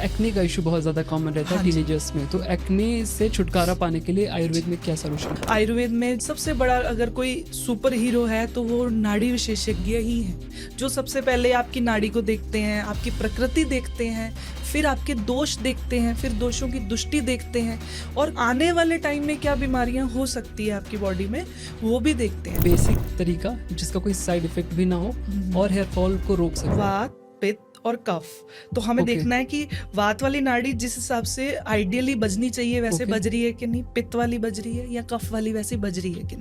Acne का issue बहुत ज़्यादा कॉमन रहता है हाँ जी। टीनेजर्स में, तो एक्ने से छुटकारा पाने के लिए आयुर्वेद में क्या सोल्यूशन है? आयुर्वेद में सबसे बड़ा अगर कोई सुपर हीरो है तो वो नाड़ी विशेषज्ञ ही है, जो सबसे पहले आपकी नाड़ी को देखते हैं, आपकी प्रकृति देखते हैं, फिर आपके दोष देखते हैं, फिर दोषों की दुष्टि देखते हैं और आने वाले टाइम में क्या बीमारियां हो सकती है आपकी बॉडी में वो भी देखते हैं। बेसिक तरीका जिसका कोई साइड इफेक्ट भी ना हो और हेयर फॉल को रोक सके। वात, पित्त और कफ। तो हमें Okay. देखना है कि वात वाली नाड़ी जिस हिसाब से आइडियली बजनी चाहिए वैसे Okay. बज रही है कि नहीं, पित्त वाली बज रही है या कफ वाली वैसे बज रही है कि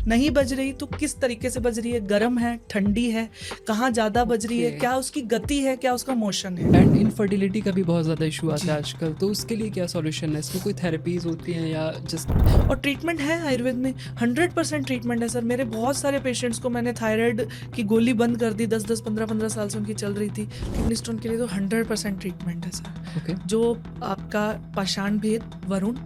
नहीं बज रही तो किस तरीके से बज रही है, गर्म है, ठंडी है, कहाँ ज्यादा बज रही है, Okay. क्या उसकी गति है, क्या उसका मोशन है। एंड इनफर्टिलिटी का भी बहुत ज़्यादा इशू आता जी। है आजकल, तो उसके लिए क्या सॉल्यूशन है? इसमें कोई थेरेपीज होती हैं या जस्ट और ट्रीटमेंट है आयुर्वेद में, 100% ट्रीटमेंट है सर। मेरे बहुत सारे पेशेंट्स को मैंने थायराइड की गोली बंद कर दी, 10-10 15-15 साल से उनकी चल रही थी। किडनी स्टोन के लिए तो 100% ट्रीटमेंट है सर। ओके? जो आपका पाषाण भेद, वरुण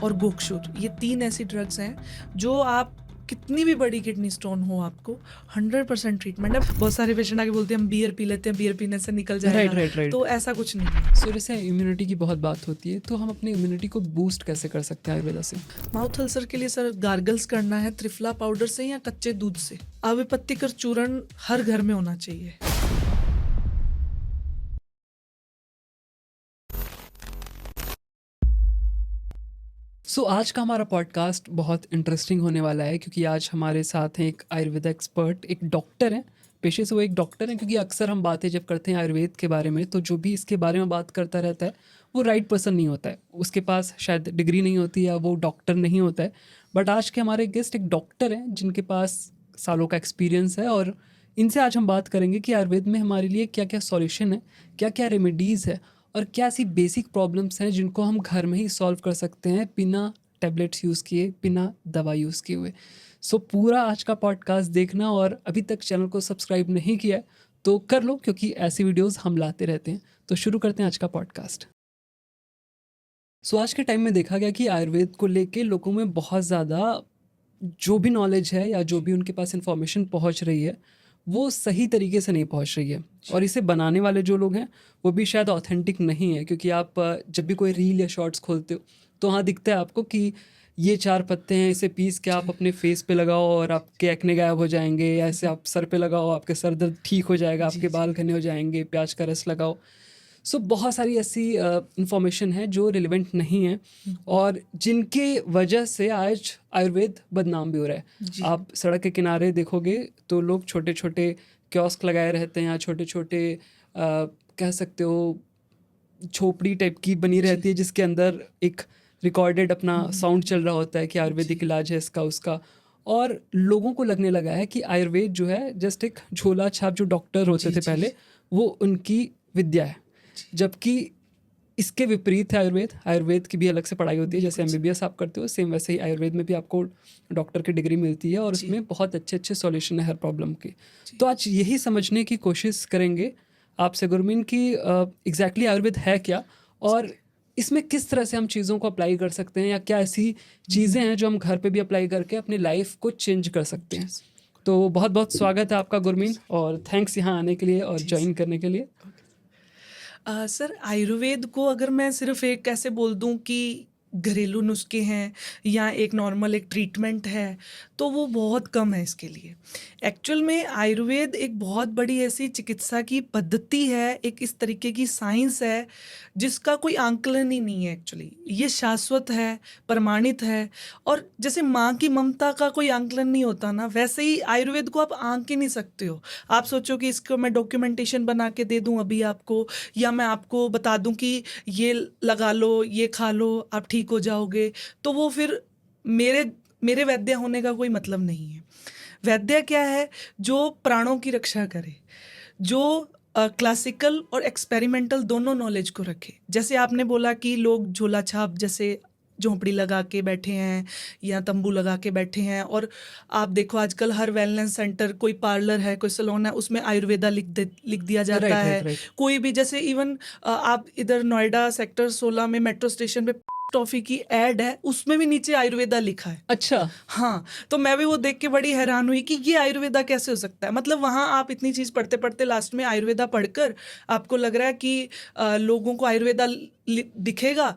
और गोक्षुर, ये 3 ऐसी ड्रग्स हैं जो आप कितनी भी बड़ी किडनी स्टोन हो आपको 100% ट्रीटमेंट है। बहुत सारे पेशेंट आके बोलते हैं हम बियर पी लेते हैं, बियर पीने से निकल जाएगा। राइट। तो ऐसा कुछ नहीं है। सो जैसे इम्यूनिटी की बहुत बात होती है, तो हम अपनी इम्यूनिटी को बूस्ट कैसे कर सकते हैं आयुर्वेदा से? माउथ अल्सर के लिए सर गार्गल्स करना है त्रिफला पाउडर से या कच्चे दूध से। अविपत्तिकर चूर्ण हर घर में होना चाहिए। सो आज का हमारा पॉडकास्ट बहुत इंटरेस्टिंग होने वाला है, क्योंकि आज हमारे साथ हैं एक आयुर्वेदा एक्सपर्ट, एक डॉक्टर हैं, पेशे से वो एक डॉक्टर हैं। क्योंकि अक्सर हम बातें जब करते हैं आयुर्वेद के बारे में, तो जो भी इसके बारे में बात करता रहता है वो राइट पर्सन नहीं होता है, उसके पास शायद डिग्री नहीं होती या वो डॉक्टर नहीं होता है। बट आज के हमारे गेस्ट एक डॉक्टर हैं जिनके पास सालों का एक्सपीरियंस है, और इनसे आज हम बात करेंगे कि आयुर्वेद में हमारे लिए क्या क्या सॉल्यूशन है, क्या क्या रेमेडीज़ है, और क्या ऐसी बेसिक प्रॉब्लम्स हैं जिनको हम घर में ही सॉल्व कर सकते हैं बिना टैबलेट्स यूज़ किए, बिना दवा यूज़ किए हुए। सो पूरा आज का पॉडकास्ट देखना, और अभी तक चैनल को सब्सक्राइब नहीं किया है तो कर लो, क्योंकि ऐसी वीडियोस हम लाते रहते हैं। तो शुरू करते हैं आज का पॉडकास्ट। सो आज के टाइम में देखा गया कि आयुर्वेद को लेके लोगों में बहुत ज़्यादा जो भी नॉलेज है या जो भी उनके पास इंफॉर्मेशन पहुंच रही है वो सही तरीके से नहीं पहुंच रही है, और इसे बनाने वाले जो लोग हैं वो भी शायद ऑथेंटिक नहीं है। क्योंकि आप जब भी कोई रील या शॉर्ट्स खोलते हो तो वहाँ दिखता है आपको कि ये 4 पत्ते हैं, इसे पीस के आप अपने फेस पे लगाओ और आपके एक्ने गायब हो जाएंगे, या ऐसे आप सर पे लगाओ आपके सर दर्द ठीक हो जाएगा, आपके बाल घने हो जाएंगे, प्याज का रस लगाओ। सो बहुत सारी ऐसी इंफॉर्मेशन है जो रिलेवेंट नहीं है, और जिनके वजह से आज आयुर्वेद बदनाम भी हो रहा है। आप सड़क के किनारे देखोगे तो लोग छोटे छोटे कियोस्क लगाए रहते हैं, या छोटे छोटे कह सकते हो झोपड़ी टाइप की बनी रहती है, जिसके अंदर एक रिकॉर्डेड अपना साउंड चल रहा होता है कि आयुर्वेदिक इलाज है इसका उसका। और लोगों को लगने लगा है कि आयुर्वेद जो है जस्ट एक झोला छाप, जो डॉक्टर होते थे पहले, वो उनकी विद्या है। जबकि इसके विपरीत है आयुर्वेद। आयुर्वेद की भी अलग से पढ़ाई होती है, जैसे एमबीबीएस आप करते हो सेम वैसे ही आयुर्वेद में भी आपको डॉक्टर की डिग्री मिलती है, और उसमें बहुत अच्छे अच्छे सॉल्यूशन है हर प्रॉब्लम के। तो आज यही समझने की कोशिश करेंगे आपसे गुरमीन कि एग्जैक्टली आयुर्वेद है क्या, और इसमें किस तरह से हम चीज़ों को अप्लाई कर सकते हैं, या क्या ऐसी चीज़ें हैं जो हम घर पे भी अप्लाई करके अपनी लाइफ को चेंज कर सकते हैं। तो बहुत बहुत स्वागत है आपका गुरमीन, और थैंक्स यहाँ आने के लिए और ज्वाइन करने के लिए। सर आयुर्वेद को अगर मैं सिर्फ एक ऐसे बोल दूं कि घरेलू नुस्खे हैं या एक नॉर्मल एक ट्रीटमेंट है तो वो बहुत कम है इसके लिए। एक्चुअल में आयुर्वेद एक बहुत बड़ी ऐसी चिकित्सा की पद्धति है, एक इस तरीके की साइंस है जिसका कोई आंकलन ही नहीं है। एक्चुअली ये शाश्वत है, प्रमाणित है, और जैसे माँ की ममता का कोई आंकलन नहीं होता ना, वैसे ही आयुर्वेद को आप आंक ही नहीं सकते हो। आप सोचो कि इसको मैं डॉक्यूमेंटेशन बना के दे दूं अभी आपको, या मैं आपको बता दूं कि ये लगा लो, ये खा लो, आप ठीक हो जाओगे, तो वो फिर मेरे वैद्य होने का कोई मतलब नहीं है। वैद्य क्या है? जो प्राणों की रक्षा करे, जो क्लासिकल और एक्सपेरिमेंटल दोनों नॉलेज को रखे। जैसे आपने बोला कि लोग झोला छाप जैसे झोंपड़ी लगा के बैठे हैं या तंबू लगा के बैठे हैं। और आप देखो आजकल हर वेलनेस सेंटर, कोई पार्लर है, कोई सैलून है, उसमें आयुर्वेदा लिख दिया जाता राइट, है। Right, right. कोई भी जैसे इवन आप इधर नोएडा सेक्टर 16 में मेट्रो स्टेशन पे टॉफी की एड है, उसमें भी नीचे आयुर्वेदा लिखा है। अच्छा, हाँ, तो मैं भी वो देख के बड़ी हैरान हुई कि ये आयुर्वेदा कैसे हो सकता है। मतलब वहाँ आप इतनी चीज़ पढ़ते पढ़ते लास्ट में आयुर्वेदा पढ़कर आपको लग रहा है कि लोगों को आयुर्वेदा दिखेगा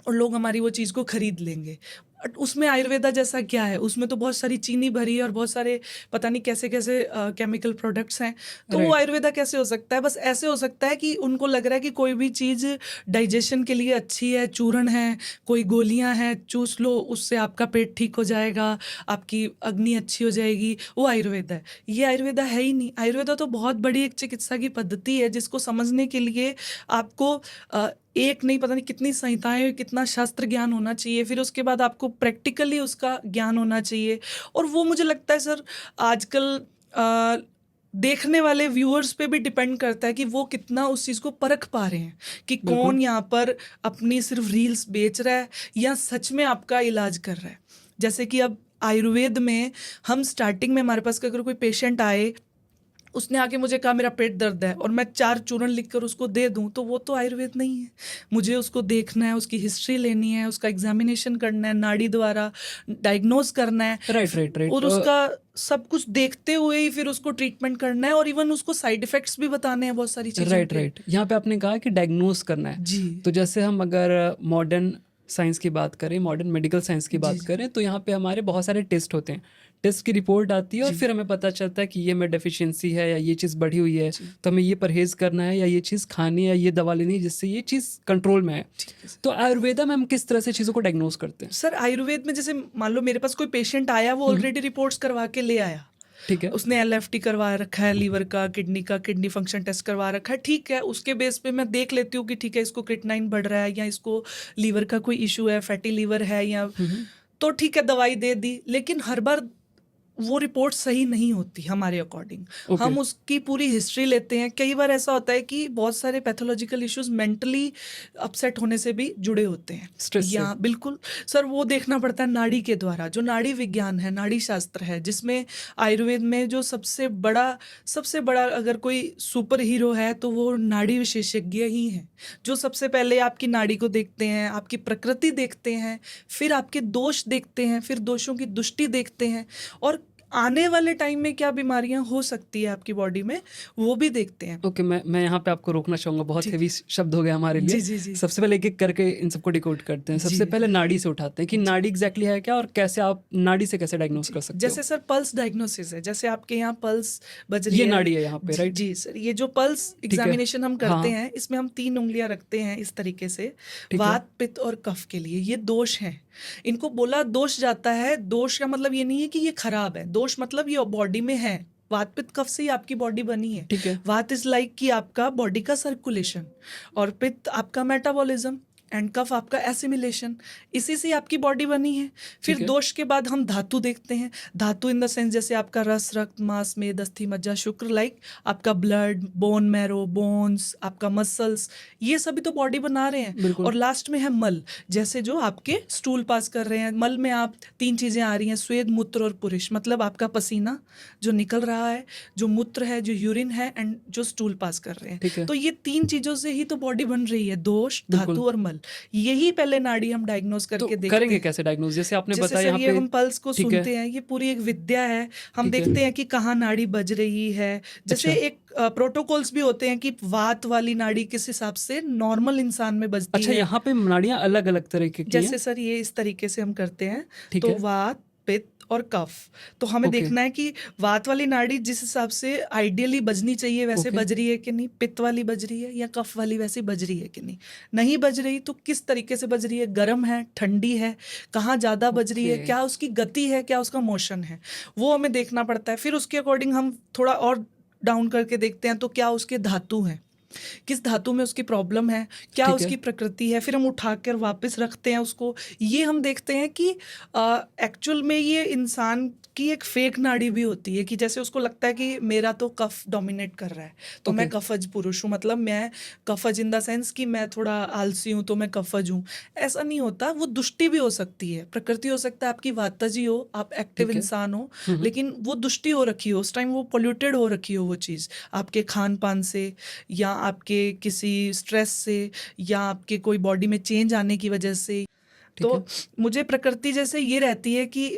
और लोग हमारी वो चीज़ को खरीद लेंगे। बट उसमें आयुर्वेदा जैसा क्या है? उसमें तो बहुत सारी चीनी भरी है और बहुत सारे पता नहीं कैसे-कैसे केमिकल प्रोडक्ट्स हैं। तो वो राइट, आयुर्वेदा कैसे हो सकता है? बस ऐसे हो सकता है कि उनको लग रहा है कि कोई भी चीज़ डाइजेशन के लिए अच्छी है, चूर्ण है, कोई गोलियाँ हैं, चूस लो, उससे आपका पेट ठीक हो जाएगा, आपकी अग्नि अच्छी हो जाएगी, वो आयुर्वेदा है। ये आयुर्वेदा है ही नहीं। आयुर्वेदा तो बहुत बड़ी एक चिकित्सा की पद्धति है, जिसको समझने के लिए आपको एक नहीं पता नहीं कितनी संहिताएं, कितना शास्त्र ज्ञान होना चाहिए, फिर उसके बाद आपको प्रैक्टिकली उसका ज्ञान होना चाहिए। और वो मुझे लगता है सर आजकल देखने वाले व्यूअर्स पे भी डिपेंड करता है कि वो कितना उस चीज़ को परख पा रहे हैं कि बिल्कुल। कौन यहाँ पर अपनी सिर्फ रील्स बेच रहा है या सच में आपका इलाज कर रहा है। जैसे कि अब आयुर्वेद में हम स्टार्टिंग में हमारे पास अगर कोई पेशेंट आए, उसने आके मुझे कहा मेरा पेट दर्द है, और मैं 4 चूर्ण लिखकर उसको दे दूं, तो वो तो आयुर्वेद नहीं है। मुझे उसको देखना है, उसकी हिस्ट्री लेनी है, उसका एग्जामिनेशन करना है, नाड़ी द्वारा डायग्नोज करना है, राइट, राइट, राइट। और उसका सब कुछ देखते हुए ही फिर उसको ट्रीटमेंट करना है, और इवन उसको साइड इफेक्ट्स भी बताने हैं बहुत सारी चीज़ों राइट, के। राइट। यहाँ पे आपने कहा कि डायग्नोज करना है। जी तो जैसे हम अगर मॉडर्न साइंस की बात करें, मॉडर्न मेडिकल साइंस की जी बात जी करें, तो यहाँ पे हमारे बहुत सारे टेस्ट होते हैं। टेस्ट की रिपोर्ट आती है और जी फिर हमें पता चलता है कि ये में डेफिशिएंसी है या ये चीज़ बढ़ी हुई है, जी, तो हमें ये परहेज़ करना है या ये चीज़ खानी है या ये दवा लेनी है जिससे ये चीज़ कंट्रोल में है। ठीक है सर। तो आयुर्वेदा में हम किस तरह से चीज़ों को डायग्नोज करते हैं? सर आयुर्वेद में जैसे मान लो मेरे पास कोई पेशेंट आया, वो हुँ, ऑलरेडी रिपोर्ट्स करवा के ले आया, ठीक है। उसने एलएफटी करवा रखा है, लीवर का, किडनी फंक्शन टेस्ट करवा रखा है, ठीक है, उसके बेस पे मैं देख लेती हूँ कि ठीक है इसको क्रिएटिनिन बढ़ रहा है या इसको लीवर का कोई इशू है, फैटी लीवर है, या हुँ, हुँ। तो ठीक है दवाई दे दी। लेकिन हर बार वो रिपोर्ट सही नहीं होती हमारे अकॉर्डिंग। ओके, हम उसकी पूरी हिस्ट्री लेते हैं। कई बार ऐसा होता है कि बहुत सारे पैथोलॉजिकल इश्यूज मेंटली अपसेट होने से भी जुड़े होते हैं, स्ट्रेस से। या बिल्कुल सर वो देखना पड़ता है नाड़ी के द्वारा। जो नाड़ी विज्ञान है, नाड़ी शास्त्र है, जिसमें आयुर्वेद में जो सबसे बड़ा अगर कोई सुपर हीरो है तो वो नाड़ी विशेषज्ञ ही हैं, जो सबसे पहले आपकी नाड़ी को देखते हैं, आपकी प्रकृति देखते हैं, फिर आपके दोष देखते हैं, फिर दोषों की दुष्टि देखते हैं, और आने वाले टाइम में क्या बीमारियां हो सकती है आपकी बॉडी में, वो भी देखते हैं। ओके, मैं यहाँ पे आपको रोकना चाहूँगा, बहुत ठीक। हेवी शब्द हो गया हमारे लिए। जी जी जी सबसे पहले एक-एक करके इन सबको डिकोड करते हैं। सबसे जी पहले नाड़ी से उठाते हैं कि जी नाड़ी एग्ज़ैक्टली है क्या और कैसे आप नाड़ी से कैसे डायग्नोज़ जी। कर सकते हो? जैसे सर पल्स डायग्नोसिस है, जैसे आपके यहाँ पल्स बज रही ये है। नाड़ी है यहाँ पे, जी राइट? जी सर, ये जो पल्स ठीक है। एग्जामिनेशन हम हाँ, करते हैं, इसमें हम 3 उंगलियां रखते हैं इस तरीके से, ठीक है। वात पित्त और कफ के लिए। ये दोष हैं, इनको बोला दोष जाता है। दोष का मतलब ये नहीं है कि ये खराब है, दोष मतलब ये बॉडी में है। वात पित्त कफ से ही आपकी बॉडी बनी है। ठीक है, वात इज लाइक कि आपका बॉडी का सर्कुलेशन, और पित्त आपका मेटाबॉलिज्म, एंड कफ आपका एसिमिलेशन। इसी से आपकी बॉडी बनी है। फिर ठीक है। दोष के बाद हम धातु देखते हैं। धातु इन द सेंस जैसे आपका रस, रक्त, मांस, मेद, अस्थि, मज्जा, शुक्र, लाइक आपका ब्लड, बोन मैरो, बोन्स, आपका मसल्स, ये सभी तो बॉडी बना रहे हैं। बिल्कुल। और लास्ट में है मल, जैसे जो आपके स्टूल पास कर रहे हैं। मल में आप 3 चीजें आ रही हैं, स्वेद, मूत्र और पुरुष। मतलब आपका पसीना जो निकल रहा है, जो मूत्र है, जो यूरिन है, एंड जो स्टूल पास कर रहे ठीक है। हैं। तो ये 3 चीजों से ही तो बॉडी बन रही है, दोष, बिल्कुल। धातु और मल। यही पहले नाड़ी हम डायग्नोज तो करके देखते करेंगे हैं। कैसे डायग्नोज़? जैसे आपने जैसे बताया सर यहाँ ये पे। हम पल्स को ठीक है, सुनते हैं, ये पूरी एक विद्या है। हम ठीक है। देखते हैं कि कहाँ नाड़ी बज रही है। जैसे अच्छा। एक प्रोटोकॉल्स भी होते हैं कि वात वाली नाड़ी किस हिसाब से नॉर्मल इंसान में बजती अच्छा, है। यहाँ पे नाड़ियाँ अलग-अलग तरीके की हैं? जैसे सर ये इस तरीके से हम करते हैं, ठीक तो है। वात, पित्त और कफ। तो हमें ओके, देखना है कि वात वाली नाड़ी जिस हिसाब से आइडियली बजनी चाहिए वैसे ओके। बज रही है कि नहीं, पित्त वाली बज रही है, या कफ वाली वैसी बज रही है कि नहीं। नहीं बज रही तो किस तरीके से बज रही है, गर्म है, ठंडी है, कहाँ ज़्यादा बज रही है, ओके। क्या उसकी गति है, क्या उसका मोशन है, वो हमें देखना पड़ता है। फिर उसके अकॉर्डिंग हम थोड़ा और डाउन करके देखते हैं, तो क्या उसके धातु हैं। किस धातु में उसकी प्रॉब्लम है, क्या ठीक है। उसकी प्रकृति है, फिर हम उठाकर वापस रखते हैं उसको। ये हम देखते हैं कि एक्चुअल में ये इंसान की एक फेक नाड़ी भी होती है, कि जैसे उसको लगता है कि मेरा तो कफ डोमिनेट कर रहा है, तो मैं ओके। कफज पुरुष हूँ, मतलब मैं कफज इन द सेंस कि मैं थोड़ा आलसी हूँ तो मैं कफज हूँ। ऐसा नहीं होता, वो दुष्टि भी हो सकती है, प्रकृति हो सकता है आपकी वातजी हो, आप एक्टिव ठीक है। इंसान हो, हम्म। लेकिन वो दुष्टि हो रखी हो, उस टाइम वो पोल्यूटेड हो रखी हो वो चीज़, आपके खान पान से, या आपके किसी स्ट्रेस से, या आपके कोई बॉडी में चेंज आने की वजह से। ठीक है। तो मुझे प्रकृति जैसे ये रहती है कि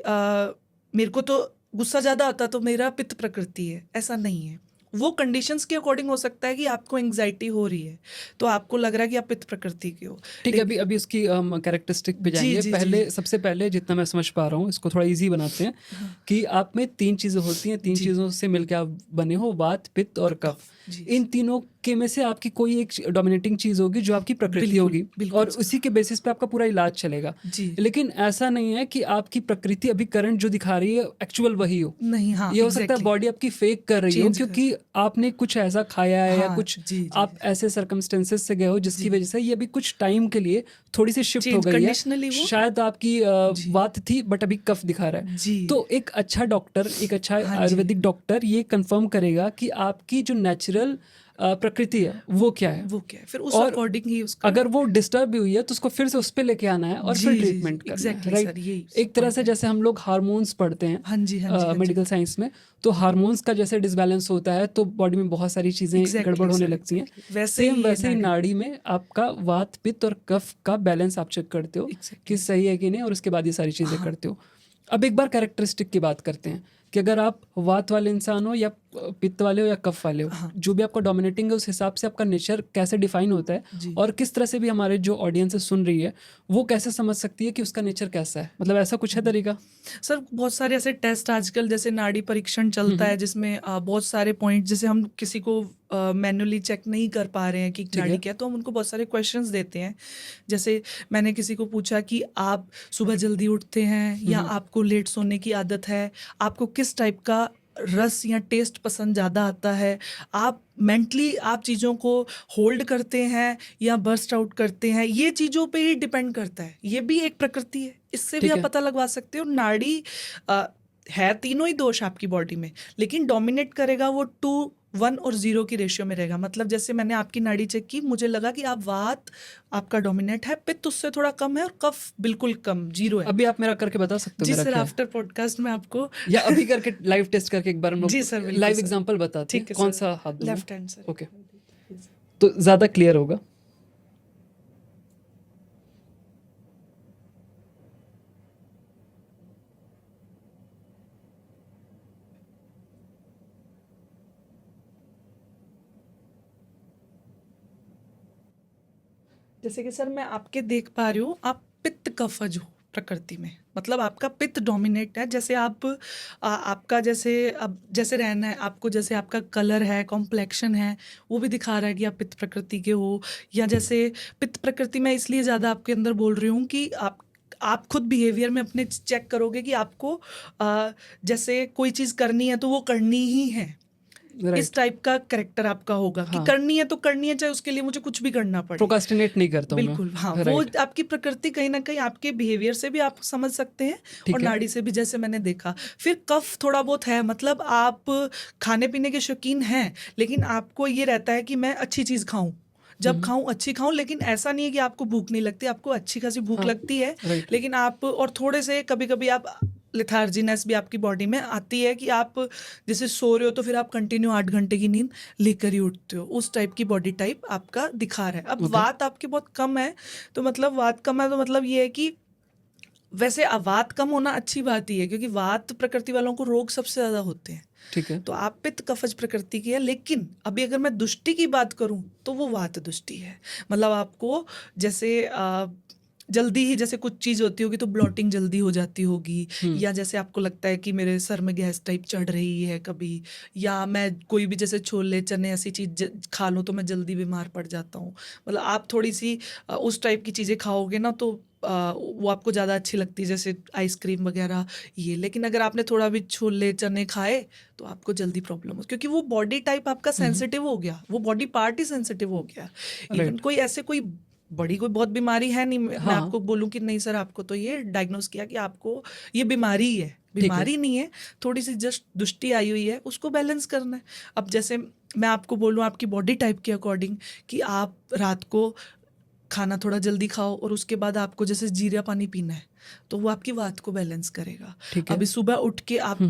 मेरे को तो गुस्सा ज़्यादा आता तो मेरा पित्त प्रकृति है, ऐसा नहीं है। वो कंडीशंस के अकॉर्डिंग हो सकता है कि आपको एंग्जाइटी हो रही है तो आपको लग रहा है कि आप पित्त प्रकृति के हो। ठीक है, अभी लेकिन अभी उसकी हम कैरेक्टरिस्टिक पे जी जाएंगे। जी जी। पहले सबसे पहले जितना मैं समझ पा रहा हूँ इसको थोड़ा इजी बनाते हैं हाँ कि आप में तीन चीज़ें होती हैं, तीन जी। चीज़ों से मिलकर आप बने हो, वात, पित्त और कफ। जी इन तीनों के में से आपकी कोई एक डोमिनेटिंग चीज़ होगी जो आपकी प्रकृति बिल्कुल होगी, बिल्कुल और सर। उसी के बेसिस पे आपका पूरा इलाज चलेगा। जी लेकिन ऐसा नहीं है कि आपकी प्रकृति अभी करंट जो दिखा रही है एक्चुअल वही हो। नहीं, हाँ ये हो सकता है एग्जैक्टली बॉडी आपकी फेक कर रही हो चेंज कर, क्योंकि आपने कुछ ऐसा खाया है या हाँ कुछ जी जी आप ऐसे सर्कमस्टेंसेस से गए हो जिसकी जी वजह से ये अभी कुछ टाइम के लिए थोड़ी सी शिफ्ट हो चेंज गई है। कंडीशनली वो। शायद आपकी जी वात थी बट अभी कफ दिखा रहा है। जी तो एक अच्छा डॉक्टर, एक अच्छा हाँ जी आयुर्वेदिक डॉक्टर ये कंफर्म करेगा कि आपकी जो नेचुरल प्रकृति है वो क्या है, वो क्या है, फिर उस और अकॉर्डिंग ही उसका। अगर वो डिस्टर्ब भी हुई है तो उसको फिर से उस पे लेके आना है और फिर जी जी जी ट्रीटमेंट करना है, एग्जैक्टली राइट। सर, यही एक तरह पॉइंट से है। जैसे हम लोग हार्मोन्स पढ़ते हैं हाँ जी हाँ जी हाँ जी मेडिकल साइंस में, तो हार्मोन्स का जैसे डिसबैलेंस होता है तो बॉडी में बहुत सारी चीज़ें गड़बड़ एग्जैक्टली होने सर लगती हैं। एग्जैक्टली वैसे सेम ही ये वैसे ही नाड़ी। नाड़ी में आपका वात, पित्त और कफ का बैलेंस आप चेक करते हो कि एग्जैक्टली सही है कि नहीं, और उसके बाद ये सारी चीज़ें हाँ करते हो। अब एक बार कैरेक्टरिस्टिक की बात करते हैं कि अगर आप वात वाले इंसान हो या पित्त वाले हो या कफ वाले हो, हाँ जो भी आपका डोमिनेटिंग है उस हिसाब से आपका नेचर कैसे डिफाइन होता है, जी। और किस तरह से भी हमारे जो ऑडियंस सुन रही है वो कैसे समझ सकती है कि उसका नेचर कैसा है। मतलब ऐसा कुछ है तरीका? सर बहुत सारे ऐसे टेस्ट आजकल जैसे नाड़ी परीक्षण चलता है जिसमें बहुत सारे पॉइंट, जैसे हम किसी को मैन्युअली चेक नहीं कर पा रहे हैं कि ठीक नाड़ी है। क्या है, तो हम उनको बहुत सारे क्वेश्चंस देते हैं। जैसे मैंने किसी को पूछा कि आप सुबह जल्दी उठते हैं या आपको लेट सोने की आदत है, आपको किस टाइप का रस या टेस्ट पसंद ज़्यादा आता है, आप मेंटली आप चीज़ों को होल्ड करते हैं या बर्स्ट आउट करते हैं, ये चीज़ों पे ही डिपेंड करता है। ये भी एक प्रकृति है, इससे भी ठीक आप है। पता लगवा सकते हो। नाड़ी अ, है तीनों ही दोष आपकी बॉडी में, लेकिन डोमिनेट करेगा वो 2, 1 और 0 की रेशियो में रहेगा। मतलब जैसे मैंने आपकी नाड़ी चेक की, मुझे लगा कि आप वात आपका डोमिनेट है, पित्त उससे थोड़ा कम है और कफ बिल्कुल कम 0 है। अभी आप मेरा करके बता सकते हो जी मेरा सर, क्या है, आफ्टर पॉडकास्ट में आपको या अभी करके लाइव टेस्ट करके एक बार हम जी लोग सर बिल्कुल लाइव सर। एग्जांपल बताते हैं ठीक है कौन सर, सा हाथ दूंगा। Left hand sir. ओके, तो ज़्यादा क्लियर होगा। जैसे कि सर मैं आपके देख पा रही हूँ, आप पित्त कफज हो प्रकृति में, मतलब आपका पित्त डोमिनेट है। जैसे आपका जैसे अब जैसे रहना है आपको, जैसे आपका कलर है, कॉम्प्लेक्शन है, वो भी दिखा रहा है कि आप पित्त प्रकृति के हो। या जैसे पित्त प्रकृति में इसलिए ज़्यादा आपके अंदर बोल रही हूँ कि आप खुद बिहेवियर में अपने चेक करोगे कि आपको जैसे कोई चीज़ करनी है तो वो करनी ही है। इस राइट। टाइप का करेक्टर आपका होगा कि हाँ, करनी है तो करनी है, चाहे उसके लिए मुझे कुछ भी करना पड़े। प्रोकास्टिनेट नहीं करता हूँ बिल्कुल हाँ, मैं, वो राइट। आपकी प्रकृति कहीं ना कहीं आपके बिहेवियर से भी आप समझ सकते हैं और ठीक है। नाड़ी से भी, जैसे मैंने देखा। फिर कफ थोड़ा बहुत है, मतलब आप खाने पीने के शौकीन हैं, लेकिन आपको ये रहता है कि मैं अच्छी चीज़ खाऊं, जब खाऊं अच्छी खाऊं, लेकिन ऐसा नहीं है कि आपको भूख नहीं लगती, आपको अच्छी खासी भूख हाँ, लगती है। राइट। लेकिन आप और थोड़े से कभी कभी आप लिथार्जीनेस भी आपकी बॉडी में आती है कि आप जैसे सो रहे हो तो फिर आप कंटिन्यू 8 घंटे की नींद लेकर ही उठते हो, उस टाइप की बॉडी टाइप आपका दिखा रहा है। अब ओके। वात आपकी बहुत कम है, तो मतलब वात कम है तो मतलब ये है कि वैसे वात कम होना अच्छी बात ही है, क्योंकि वात प्रकृति वालों को रोग सबसे ज़्यादा होते हैं। ठीक है। तो आप पित्त कफज प्रकृति की है, लेकिन अभी अगर मैं दुष्टि की बात करूं तो वो वात दुष्टि है। मतलब आपको जैसे जल्दी ही जैसे कुछ चीज़ होती होगी तो ब्लॉटिंग जल्दी हो जाती होगी, हुँ, या जैसे आपको लगता है कि मेरे सर में गैस टाइप चढ़ रही है कभी, या मैं कोई भी जैसे छोले चने ऐसी चीज़ खा लूँ तो मैं जल्दी बीमार पड़ जाता हूँ। मतलब आप थोड़ी सी उस टाइप की चीज़ें खाओगे ना तो वो आपको ज़्यादा अच्छी लगती है, जैसे आइसक्रीम वगैरह ये। लेकिन अगर आपने थोड़ा भी छोले चने खाए तो आपको जल्दी प्रॉब्लम हो, क्योंकि वो बॉडी टाइप आपका हुँ, हुँ, सेंसिटिव हो गया, वो बॉडी पार्ट ही सेंसिटिव हो गया। Even right. कोई ऐसे कोई बड़ी कोई बहुत बीमारी है नहीं, मैं हाँ, आपको बोलूँ कि नहीं सर आपको तो ये डायग्नोस किया कि आपको ये बीमारी ही है, ठीक है। बीमारी नहीं है, थोड़ी सी जस्ट दुष्टि आई हुई है, उसको बैलेंस करना है। अब जैसे मैं आपको बोलूँ आपकी बॉडी टाइप के अकॉर्डिंग कि आप रात को खाना थोड़ा जल्दी खाओ और उसके बाद आपको जैसे जीरा पानी पीना है तो वो आपकी वात को बैलेंस करेगा। ठीक है। अभी सुबह उठ के हुँ, हुँ,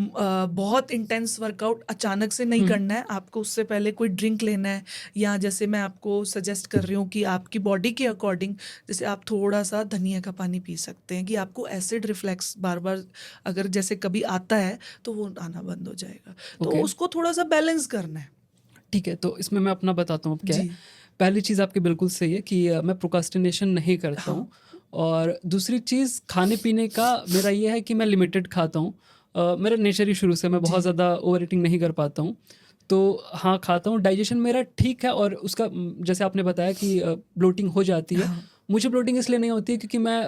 आपको बहुत इंटेंस वर्कआउट अचानक से नहीं हुँ, करना है, आपको उससे पहले कोई ड्रिंक लेना है, या जैसे मैं आपको सजेस्ट कर रही हूँ कि आपकी बॉडी के अकॉर्डिंग जैसे आप थोड़ा सा धनिया का पानी पी सकते हैं कि आपको एसिड रिफ्लेक्स बार बार अगर जैसे कभी आता है तो वो आना बंद हो जाएगा। तो ओके। उसको थोड़ा सा बैलेंस करना है। ठीक है, तो इसमें मैं अपना बताता हूँ अब क्या है। जी। पहली चीज़ आपकी बिल्कुल सही है कि मैं प्रोक्रास्टिनेशन नहीं करता हाँ। हूँ और दूसरी चीज़ खाने-पीने का मेरा ये है कि मैं लिमिटेड खाता हूँ। मेरा नेचर ही शुरू से मैं बहुत जी। ज़्यादा ओवर ईटिंग नहीं कर पाता हूँ। तो हाँ, खाता हूँ, डाइजेशन मेरा ठीक है और उसका जैसे आपने बताया कि ब्लोटिंग हो जाती है। हाँ। मुझे ब्लोटिंग इसलिए नहीं होती है क्योंकि मैं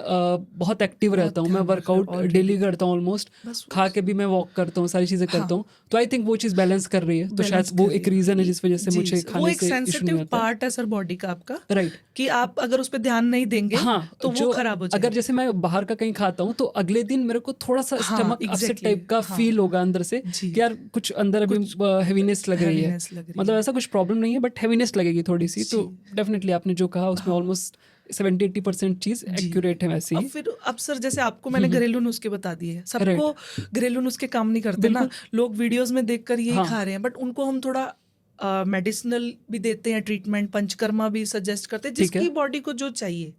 बहुत एक्टिव रहता बहुत हूँ, मैं ध्यान रख रहे वर्कआउट हो ऑलरेडी। डेली करता हूँ ऑलमोस्ट, बस खा के भी मैं वॉक करता हूँ, सारी चीज़ें करता हाँ, हूँ। तो आई थिंक वो चीज़ बैलेंस कर रही है, तो शायद बैलेंस वो कर रही एक है। रीज़न है जिस वज़ह से जी, मुझे वो खाने एक से इश्यू नहीं सेंसिटिव आता है। पार्ट है सर बॉडी का आपका, राइट। कि आप अगर उस पे ध्यान नहीं देंगे, हाँ, तो वो जो खराब हो अगर जाएगा। जैसे मैं बाहर का कहीं खाता हूँ, तो अगले दिन मेरे को थोड़ा-सा हाँ, स्टमक अपसेट एग्ज़ैक्टली टाइप का हाँ, फ़ील होगा अंदर से जी, कि यार कुछ अंदर अभी कुछ हेवीनेस लग रही है। हैवीनेस लग रही मतलब है। ऐसा कुछ प्रॉब्लम नहीं है बट हेवीनेस लगेगी थोड़ी-सी, जी, तो डेफ़िनिटली आपने जो कहा उसमें हाँ, ऑलमोस्ट 70-80% चीज़ जी। एक्यूरेट है वैसे अब ही। फिर अब सर जैसे आपको हुँ, मैंने हुँ, घरेलू नुस्खे बता दिए, राइट, सबको घरेलू नुस्खे काम नहीं करते ना, बिल्कुल, लोग वीडियोज़ में देखकर यही हाँ, खा रहे हैं, बट उनको हम थोड़ा मेडिसिनल भी देते हैं ट्रीटमेंट, पंचकर्मा भी सजेस्ट करते हैं, ठीक है। जिसकी बॉडी को जो चाहिए।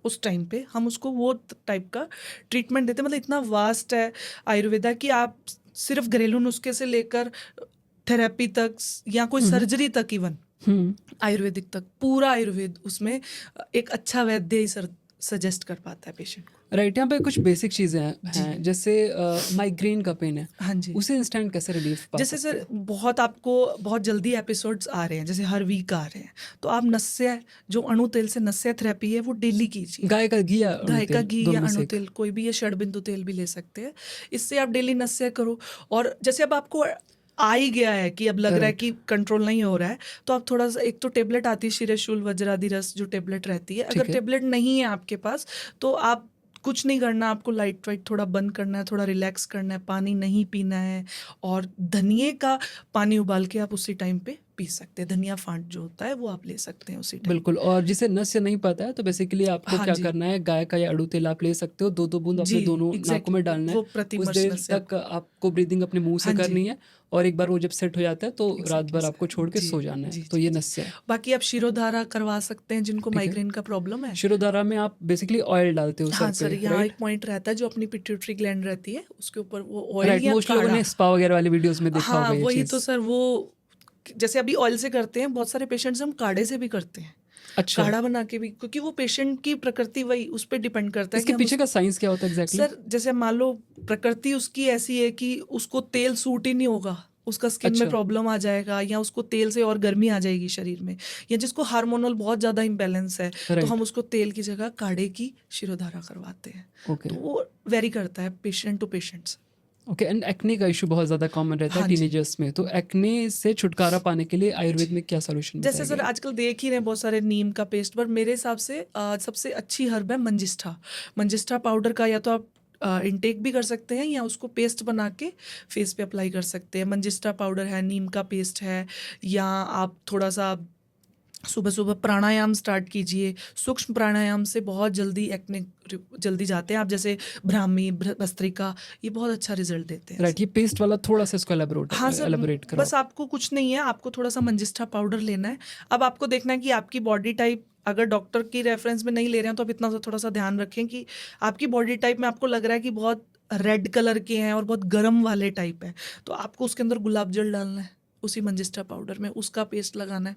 उस टाइम पे हम उसको वो टाइप का ट्रीटमेंट देते हैं। मतलब इतना वास्ट है आयुर्वेदा कि आप सिर्फ घरेलू नुस्खे से लेकर थेरेपी तक या कोई हुँ, हुँ, सर्जरी तक, इवन हुँ। आयुर्वेदिक तक, पूरा आयुर्वेद उसमें एक अच्छा वैद्य ही सजेस्ट कर पाता है पेशेंट को। राइट, यहाँ पे कुछ बेसिक चीज़ें जी। हैं, जैसे माइग्रेन का पेन है, हाँ जी। उसे इंस्टेंट कैसे रिलीफ़ पा जैसे सकते सर हैं? बहुत आपको बहुत जल्दी एपिसोड्स आ रहे हैं, जैसे हर वीक आ रहे हैं, तो आप नस्य जो अणु तेल से नस्य थेरेपी है वो डेली कीजिए। गाय का घी या अड़ू गाय का तेल, घी दोनों या में से अणु एक? तेल कोई भी, या षडबिंदु तेल भी ले सकते हैं। इससे आप डेली नस्य करो, और जैसे अब आपको आ ही गया है कि अब लग रहा है राइट, कि कंट्रोल नहीं हो रहा है, तो आप थोड़ा सा, एक तो टेबलेट आती है शिरशूल वज्रादि रस जो टेबलेट रहती है, अगर ठीक है। टेबलेट नहीं है आपके पास तो आप कुछ नहीं करना, आपको लाइट वाइट थोड़ा बंद करना है, थोड़ा रिलैक्स करना है, पानी नहीं पीना है, और धनिए का पानी उबाल के आप उसी टाइम पे पी सकते हैं। धनिया फांट जो होता है वो आप ले सकते हैं उसी टाइम बिल्कुल, पे। और जिसे नस्य नहीं पता है तो बेसिकली आपको हाँ क्या जी। करना है, गाय का या अड़ू तेल आप ले सकते हो, 2-2 बूंद जी, अपने दोनों नाकों एग्ज़ैक्टली में डालना है। वो कुछ प्रतिमर्श देर नस्य तक आपको। आपको ब्रीदिंग अपने मुँह से हाँ जी, करनी है और एक बार वो जब सेट हो जाता है तो रात एग्ज़ैक्टली भर सर। आपको छोड़ के जी, सो जाना है, जी, तो जी, ये जी। नस्य है, बाकी आप शिरोधारा करवा सकते हैं जिनको ठीक है। माइग्रेन का प्रॉब्लम है। शिरोधारा में आप बेसिकली ऑयल डालते हो हाँ सर सर, पे, यहाँ राइट? एक पॉइंट रहता है जो अपनी पिट्यूटरी ग्लैंड रहती है, उसके ऊपर वो ऑयल राइट, या मोस्टली लोगों काढ़ा। ने स्पा वगैरह वाली वीडियोज़ में देखा हाँ, होगा ये वही चीज़। तो सर, वो जैसे अभी ऑयल से करते हैं, बहुत सारे पेशेंट्स हम काढ़े से भी करते हैं। अच्छा, काढ़ा बना के भी, क्योंकि वो पेशेंट की प्रकृति वही उस पे डिपेंड करता है कि इसके हम पीछे उस का साइंस क्या होता है एग्ज़ैक्टली? सर जैसे मान लो प्रकृति उसकी ऐसी है कि उसको तेल सूट ही नहीं होगा, उसका स्किन में अच्छा, प्रॉब्लम आ जाएगा, या उसको तेल से और गर्मी आ जाएगी शरीर में, या जिसको हार्मोनल बहुत ज़्यादा इम्बैलेंस है, तो हम राइट, उसको तेल की जगह काढ़े की शिरोधारा करवाते हैं। ओके। तो वो वेरी करता है patient to patients. Okay, and acne का इशू बहुत ज़्यादा कॉमन रहता है हाँ जी। टीनेजर्स में, तो एक्ने से छुटकारा पाने के लिए आयुर्वेद जी। में क्या सॉल्यूशन जैसे बताया सर गया है? आजकल देख ही रहे हैं बहुत सारे नीम का पेस्ट, पर मेरे हिसाब से सबसे अच्छी हर्ब है मंजिष्ठा। मंजिष्ठा पाउडर का या तो आप इनटेक भी कर सकते हैं, या उसको पेस्ट बना के फेस पे अप्लाई कर सकते हैं। मंजिष्ठा पाउडर है, नीम का पेस्ट है, या आप थोड़ा सा सुबह सुबह प्राणायाम स्टार्ट कीजिए। सूक्ष्म प्राणायाम से बहुत जल्दी एक्ने जल्दी जाते हैं। आप जैसे ब्राह्मी, भस्त्रिका, ये बहुत अच्छा रिजल्ट देते हैं। राइट, ये पेस्ट वाला थोड़ा-सा इसको हाँ सर, एलैबोरेट कराओ। बस आपको कुछ नहीं है, आपको थोड़ा-सा मंजिष्ठा पाउडर लेना है। अब आपको देखना है कि आपकी बॉडी टाइप, अगर डॉक्टर की रेफरेंस में नहीं ले रहे हैं तो आप इतना सा थोड़ा-सा ध्यान रखें कि आपकी बॉडी टाइप में आपको लग रहा है कि बहुत रेड कलर के हैं और बहुत गर्म वाले टाइप हैं, तो आपको उसके अंदर गुलाब जल डालना है। उसी मंजिस्ट्रा पाउडर में उसका पेस्ट लगाना है।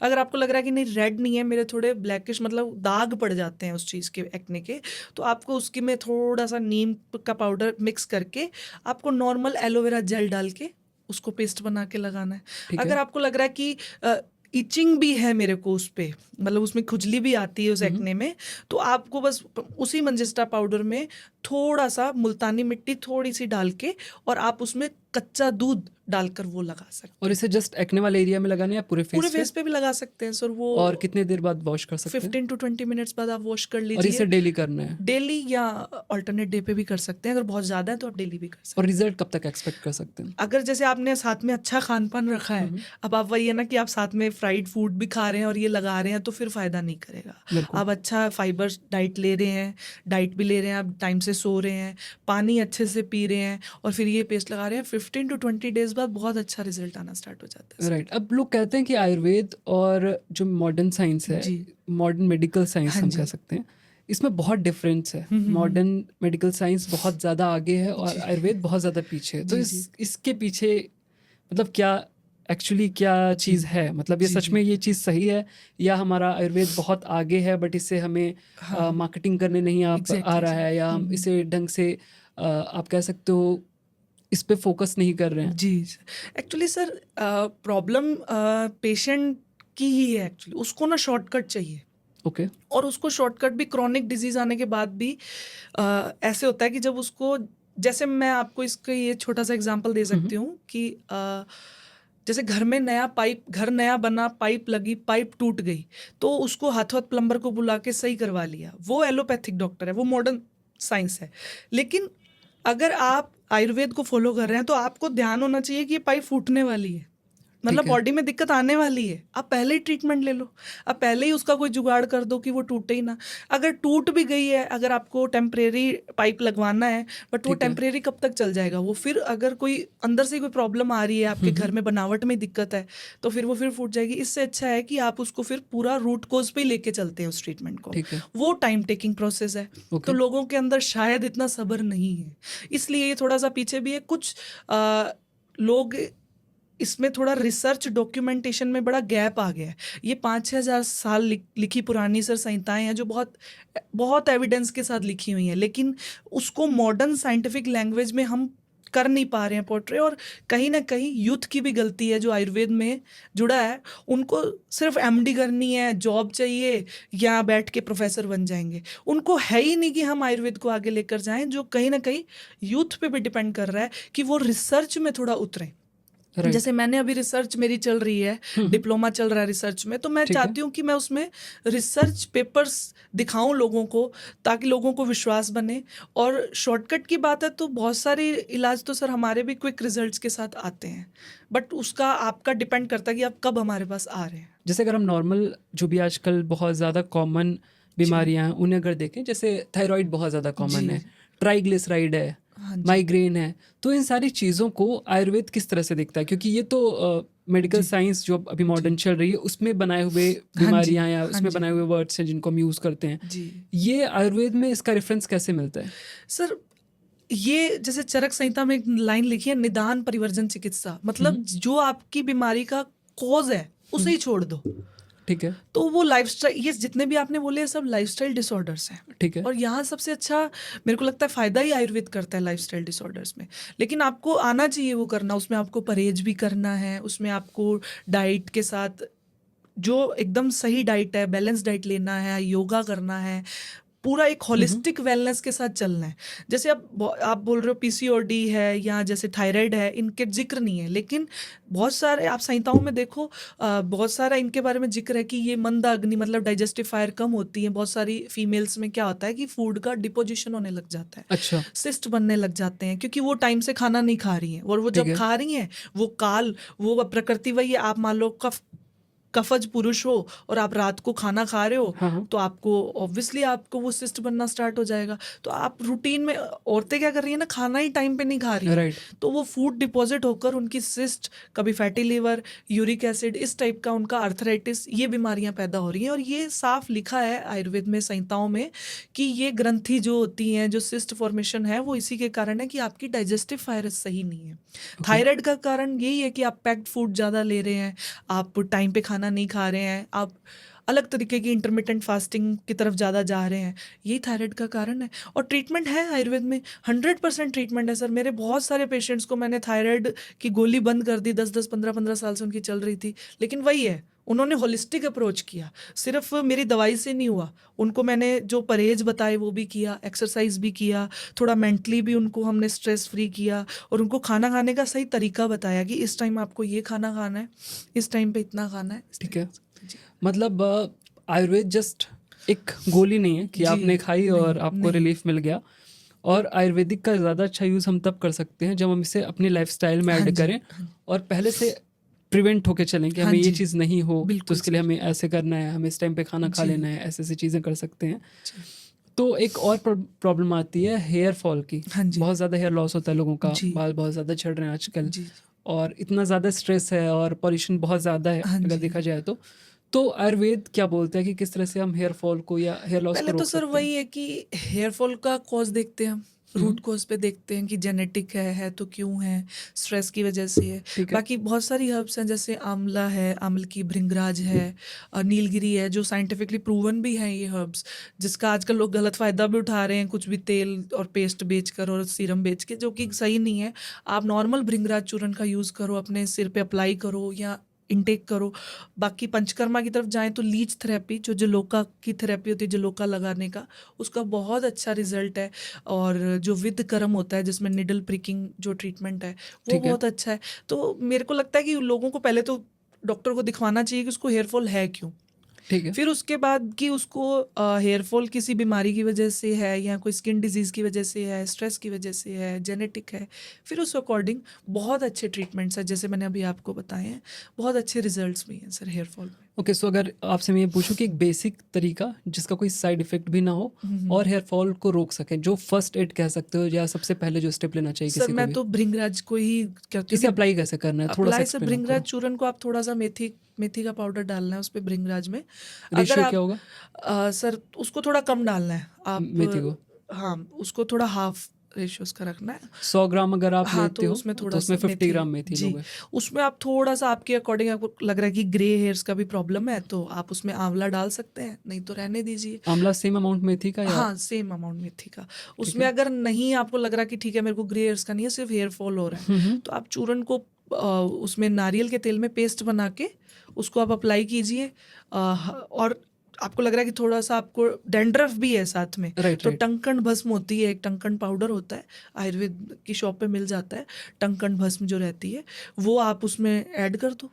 अगर आपको लग रहा है कि नहीं रेड नहीं है, मेरे थोड़े ब्लैकिश मतलब दाग पड़ जाते हैं उस चीज़ के एक्ने के, तो आपको उसकी में थोड़ा सा नीम का पाउडर मिक्स करके आपको नॉर्मल एलोवेरा जेल डाल के उसको पेस्ट बना के लगाना है। ठीक है। अगर आपको लग रहा है कि इचिंग भी है मेरे को उस पे, मतलब उसमें खुजली भी आती है उस हम्म। एक्ने में, तो आपको बस उसी मंजिस्ट्रा पाउडर में थोड़ा सा मुल्तानी मिट्टी थोड़ी सी डाल के और आप उसमें कच्चा दूध डालकर वो लगा सकते और हैं। इसे जस्ट एक्ने वाले एरिया में लगाना है या पूरे पूरे फेस पे? फेस पे भी लगा सकते हैं सर। वो और कितने देर बाद वॉश कर सकते हैं? 15 to 20 मिनट्स बाद आप वॉश कर और इसे लीजिए। डेली करना है? डेली या अल्टरनेट डे पे भी कर सकते हैं, अगर बहुत ज़्यादा है तो आप डेली भी कर सकते और हैं। रिजल्ट कब तक एक्सपेक्ट कर सकते हैं? अगर जैसे आपने साथ में अच्छा खान पान रखा है, हम्म। अब आप वही है ना कि आप साथ में फ्राइड फूड भी खा रहे हैं और ये लगा रहे हैं, तो फिर फ़ायदा नहीं करेगा। बिल्कुल। आप अच्छा फाइबर डाइट ले रहे हैं, डाइट भी ले रहे हैं, आप टाइम से सो रहे हैं, पानी अच्छे से पी रहे हैं और फिर ये पेस्ट लगा रहे हैं, 15 to 20 डेज बाद बहुत अच्छा रिजल्ट आना स्टार्ट हो जाता है। राइट। अब लोग कहते हैं कि आयुर्वेद और जो मॉडर्न साइंस है, जी। मॉडर्न मेडिकल साइंस हाँ हम जी। कह सकते हैं, इसमें बहुत डिफरेंस है। हम्म। मॉडर्न मेडिकल साइंस बहुत ज़्यादा आगे है और जी। आयुर्वेद बहुत ज़्यादा पीछे है। तो जी, जी। इसके पीछे मतलब क्या एक्चुअली क्या जी। चीज़ है? मतलब ये जी, सच जी। में ये चीज़ सही है या हमारा आयुर्वेद बहुत आगे है बट इससे हमें हाँ, मार्केटिंग करने नहीं आ एग्ज़ैक्टली रहा सर। है, या हम इसे ढंग से आप कह सकते हो इस पे फोकस नहीं कर रहे हैं? जी, एक्चुअली सर प्रॉब्लम पेशेंट की ही है एक्चुअली, उसको ना शॉर्टकट चाहिए ओके। और उसको शॉर्टकट भी क्रॉनिक डिजीज़ आने के बाद भी ऐसे होता है कि जब उसको, जैसे मैं आपको इसका ये छोटा-सा एग्ज़ाम्पल दे हम्म। सकती हूँ कि जैसे घर नया बना, पाइप लगी, पाइप टूट गई, तो उसको हाथों-हाथ प्लम्बर को बुला के सही करवा लिया। वो एलोपैथिक डॉक्टर है, वो मॉडर्न साइंस है। लेकिन अगर आप आयुर्वेद को फ़ॉलो कर रहे हैं, तो आपको ध्यान होना चाहिए कि ये पाइप फूटने वाली है। मतलब ठीक है। बॉडी में दिक्कत आने वाली है, आप पहले ही ट्रीटमेंट ले लो। आप पहले ही उसका कोई जुगाड़ कर दो कि वो टूटे ही ना। अगर टूट भी गई है, अगर आपको टेम्परेरी पाइप लगवाना है, बट वो ठीक है। टेम्परेरी कब तक चल जाएगा वो? फिर अगर कोई अंदर से कोई प्रॉब्लम आ रही है, आपके घर में बनावट में दिक्कत है, तो फिर वो फिर फूट जाएगी। इससे अच्छा है कि आप उसको फिर पूरा रूट कोज़ पे ही लेके चलते हैं उस ट्रीटमेंट को। ठीक है। वो टाइम टेकिंग प्रोसेस है। ओके। तो लोगों के अंदर शायद इतना सब्र नहीं है, इसलिए ये थोड़ा-सा पीछे भी है। कुछ लोग इसमें थोड़ा रिसर्च डॉक्यूमेंटेशन में बड़ा गैप आ गया है। ये 5-6 हज़ार साल लिखी पुरानी सर संहिताएँ हैं जो बहुत बहुत एविडेंस के साथ लिखी हुई हैं, लेकिन उसको मॉडर्न साइंटिफिक लैंग्वेज में हम कर नहीं पा रहे हैं पोर्ट्रे। और कहीं न कहीं यूथ की भी गलती है जो आयुर्वेद में जुड़ा है। उनको सिर्फ एमडी करनी है, जॉब चाहिए या बैठ के प्रोफ़ेसर बन जाएँगे। उनको है ही नहीं कि हम आयुर्वेद को आगे लेकर जाएँ, जो कहीं न कहीं यूथ पे भी डिपेंड कर रहा है कि वो रिसर्च में थोड़ा उतरें। राइट। जैसे मैंने अभी रिसर्च मेरी चल रही है, डिप्लोमा चल रहा है रिसर्च में, तो मैं ठीक है। चाहती हूँ कि मैं उसमें रिसर्च पेपर्स दिखाऊं लोगों को, ताकि लोगों को विश्वास बने। और शॉर्टकट की बात है तो बहुत सारे इलाज तो सर हमारे भी क्विक रिजल्ट्स के साथ आते हैं, बट उसका आपका डिपेंड करता है कि आप कब हमारे पास आ रहे हैं। जैसे अगर हम नॉर्मल जो भी आजकल बहुत ज़्यादा कॉमन बीमारियां हैं उन्हें अगर देखें, जैसे थायराइड बहुत ज़्यादा कॉमन जी। है, ट्राइग्लिसराइड है, हाँ जी। माइग्रेन है, तो इन सारी चीज़ों को आयुर्वेद किस तरह से देखता है? क्योंकि ये तो मेडिकल जी। साइंस जो अभी मॉडर्न चल रही है उसमें बनाए हुए हाँ जी। बीमारियां या हाँ उसमें जी। बनाए हुए वर्ड्स हैं जिनको हम यूज़ करते हैं। जी ये आयुर्वेद में इसका रेफरेंस कैसे मिलता है? सर, ये जैसे चरक संहिता में एक लाइन लिखी है, निदान परिवर्जन चिकित्सा, मतलब जो आपकी बीमारी का कॉज है उसे ही छोड़ दो। ठीक है। तो वो लाइफस्टाइल, ये जितने भी आपने बोले सब लाइफस्टाइल डिसऑर्डर्स हैं। ठीक है। और यहाँ सबसे अच्छा मेरे को लगता है फ़ायदा ही आयुर्वेद करता है लाइफस्टाइल डिसऑर्डर्स में। लेकिन आपको आना चाहिए वो करना, उसमें आपको परहेज भी करना है, उसमें आपको डाइट के साथ जो एकदम सही डाइट है, बैलेंस डाइट लेना है, योगा करना है, पूरा एक होलिस्टिक वेलनेस के साथ चलना है। जैसे आप बोल रहे हो पीसीओडी है या जैसे थायराइड है, इनके जिक्र नहीं है, लेकिन बहुत सारे आप संहिताओं में देखो, बहुत सारा इनके बारे में जिक्र है कि ये मंदा अग्नि, मतलब डाइजेस्टिव फायर कम होती है। बहुत सारी फीमेल्स में क्या होता है कि फूड का डिपोजिशन होने लग जाता है, अच्छा। सिस्ट बनने लग जाते हैं, क्योंकि वो टाइम से खाना नहीं खा रही हैं। और वो ठीक जब है। खा रही हैं, वो प्रकृति वही है। आप मान लो कफ कफज पुरुष हो और आप रात को खाना खा रहे हो, हाँ, हाँ। तो आपको ऑब्वियसली आपको वो सिस्ट बनना स्टार्ट हो जाएगा। तो आप रूटीन में औरतें क्या कर रही है ना, खाना ही टाइम पे नहीं खा रही है, राइट। तो वो फूड डिपॉजिट होकर उनकी सिस्ट, कभी फैटी लिवर, यूरिक एसिड, इस टाइप का उनका अर्थराइटिस, ये बीमारियां पैदा हो रही हैं। और ये साफ लिखा है आयुर्वेद में संहिताओं में कि ये ग्रंथि जो होती हैं, जो सिस्ट फॉर्मेशन है, वो इसी के कारण है कि आपकी डाइजेस्टिव फायरस सही नहीं है। ओके। थायराइड का कारण यही है कि आप पैक्ड फूड ज़्यादा ले रहे हैं, आप टाइम पे खाना नहीं खा रहे हैं, आप अलग तरीके की इंटरमिटेंट फास्टिंग की तरफ ज़्यादा जा रहे हैं, यही थायराइड का कारण है। और ट्रीटमेंट है आयुर्वेद में, 100% ट्रीटमेंट है सर। मेरे बहुत सारे पेशेंट्स को मैंने थायराइड की गोली बंद कर दी, 10-10 15-15 साल से उनकी चल रही थी, लेकिन वही है, उन्होंने होलिस्टिक अप्रोच किया, सिर्फ मेरी दवाई से नहीं हुआ, उनको मैंने जो परहेज बताए वो भी किया, एक्सरसाइज भी किया, थोड़ा मेंटली भी उनको हमने स्ट्रेस फ्री किया, और उनको खाना खाने का सही तरीका बताया कि इस टाइम आपको ये खाना खाना है, इस टाइम पे इतना खाना है, इस ठीक टाइम है। जी। मतलब आयुर्वेद जस्ट एक गोली नहीं है कि जी, आपने खाई और नहीं, आपको नहीं। रिलीफ मिल गया। और आयुर्वेदिक का ज़्यादा अच्छा यूज़ हम तब कर सकते हैं जब हम इसे अपनी लाइफस्टाइल में हाँ ऐड जी, करें हाँ जी, और पहले से प्रिवेंट होके चलें कि हाँ हमें ये जी, चीज़ नहीं हो, तो बिल्कुल उसके लिए सर। हमें ऐसे करना है, हमें इस टाइम पे खाना खा जी, लेना है, ऐसे ऐसी चीज़ें कर सकते हैं। जी, तो एक और प्रॉब्लम आती है हेयर फॉल की। हाँ जी, बहुत ज़्यादा हेयर लॉस होता है लोगों का, जी, बाल बहुत ज़्यादा झड़ रहे हैं आजकल, जी, और इतना ज़्यादा स्ट्रेस है और पॉल्यूशन बहुत ज़्यादा है हाँ अगर जी। देखा जाए तो आयुर्वेद क्या बोलता है कि किस तरह से हम हेयर फॉल को या हेयर लॉस को पहले तो रोक सर सकते हैं? वही है कि हेयर फॉल का कॉज देखते हैं हम, हम्म, रूट कॉज पे देखते हैं कि जेनेटिक है तो क्यों है, स्ट्रेस की वजह से है। ठीक है। बाकी बहुत सारी हर्ब्स हैं, जैसे आंवला है, आंवल की भृंगराज है, नीलगिरी है, जो साइंटिफिकली प्रूवन भी हैं ये हर्ब्स, जिसका आजकल लोग गलत फ़ायदा भी उठा रहे हैं, कुछ भी तेल और पेस्ट बेचकर और सीरम बेच के, जो कि सही नहीं है। आप नॉर्मल भृंगराज चूर्ण का यूज़ करो, अपने सिर पे अप्लाई करो या इनटेक करो। बाकी पंचकर्मा की तरफ जाएं तो लीच थेरेपी, जो जलोका की थेरेपी होती है, जलोका लगाने का, उसका बहुत अच्छा रिजल्ट है। और जो विद कर्म होता है, जिसमें निडल प्रिकिंग जो ट्रीटमेंट है, वो ठीक है। बहुत अच्छा है। तो मेरे को लगता है कि लोगों को पहले तो डॉक्टर को दिखवाना चाहिए कि उसको हेयर फॉल है क्यों, ठीक है। फिर उसके बाद कि उसको हेयर फॉल किसी बीमारी की वजह से है या कोई स्किन डिजीज की वजह से है, स्ट्रेस की वजह से है, जेनेटिक है, फिर उस अकॉर्डिंग बहुत अच्छे ट्रीटमेंट्स हैं, जैसे मैंने अभी आपको बताए हैं, बहुत अच्छे रिजल्ट्स भी हैं सर हेयर फॉल में। ओके, सो अगर आपसे मैं ये पूछूं कि एक बेसिक तरीका जिसका कोई साइड इफेक्ट भी ना हो और हेयर फॉल को रोक सके, जो फर्स्ट एड कह सकते हो या सबसे पहले जो स्टेप लेना चाहिए सर किसी को मैं भी, तो भृंगराज को ही कहती हूँ इसे कि अप्लाई कैसे करना है, थोड़ा सा अप्लाई से एक्सप्लेन आप भृंगराज करो। चूर्ण को आप थोड़ा सा मेथी मेथी का पाउडर डालना है उस पर भृंगराज में। अगर रेशियो क्या आप होगा सर उसको थोड़ा कम डालना है आप, मेथी को? हाँ उसको थोड़ा हाफ रेशियो उसका रखना है। 100 ग्राम अगर आप हाँ, लेते तो हो उसमें तो उसमें थोड़ा-सा 50 मेथी, ग्राम मेथी जी, लोगे। उसमें आप थोड़ा-सा आपके अकॉर्डिंग, आपको लग रहा है कि ग्रे हेयर्स का भी प्रॉब्लम है, तो आप उसमें आंवला डाल सकते हैं, नहीं तो रहने दीजिए। आंवला सेम अमाउंट मेथी का या? हाँ, सेम अमाउंट मेथी का। ठीक उसमें है। अगर नहीं आपको लग रहा कि ठीक है मेरे को ग्रे हेयर्स का नहीं है, सिर्फ हेयर फॉल हो रहा है, तो आप चूर्ण को उसमें नारियल के तेल में पेस्ट बना के उसको आप अप्लाई कीजिए। और आपको लग रहा है कि थोड़ा-सा आपको डैंड्रफ भी है साथ में, राइट, तो राइट। टंकण भस्म होती है, एक टंकण पाउडर होता है, आयुर्वेद की शॉप पे मिल जाता है, टंकण भस्म जो रहती है, वो आप उसमें ऐड कर दो।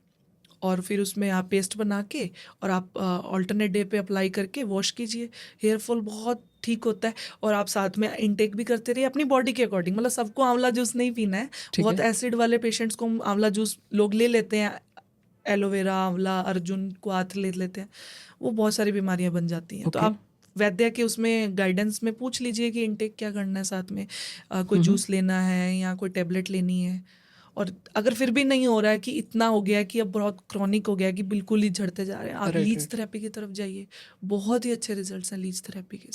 और फिर उसमें आप पेस्ट बना के और आप अल्टरनेट डे पे अप्लाई करके वॉश कीजिए, हेयर फॉल बहुत ठीक होता है। और आप साथ में इनटेक भी करते रहिए अपनी बॉडी के अकॉर्डिंग, मतलब सबको आंवला जूस नहीं पीना है। ठीक बहुत है। एसिड वाले पेशेंट्स को आंवला जूस लोग ले लेते हैं, एलोवेरा, आंवला, अर्जुन को हाथ ले लेते हैं, वो बहुत सारी बीमारियां बन जाती हैं। तो ओके। आप वैद्य के उसमें गाइडेंस में पूछ लीजिए कि इनटेक क्या करना है, साथ में कोई जूस लेना है या कोई टेबलेट लेनी है। और अगर फिर भी नहीं हो रहा है कि इतना हो गया है कि अब बहुत क्रॉनिक हो गया है कि बिल्कुल ही झड़ते जा रहे हैं, आप राइट, लीच राइट। थेरेपी की तरफ जाइए, बहुत ही अच्छे रिजल्ट्स हैं लीच थेरेपी के।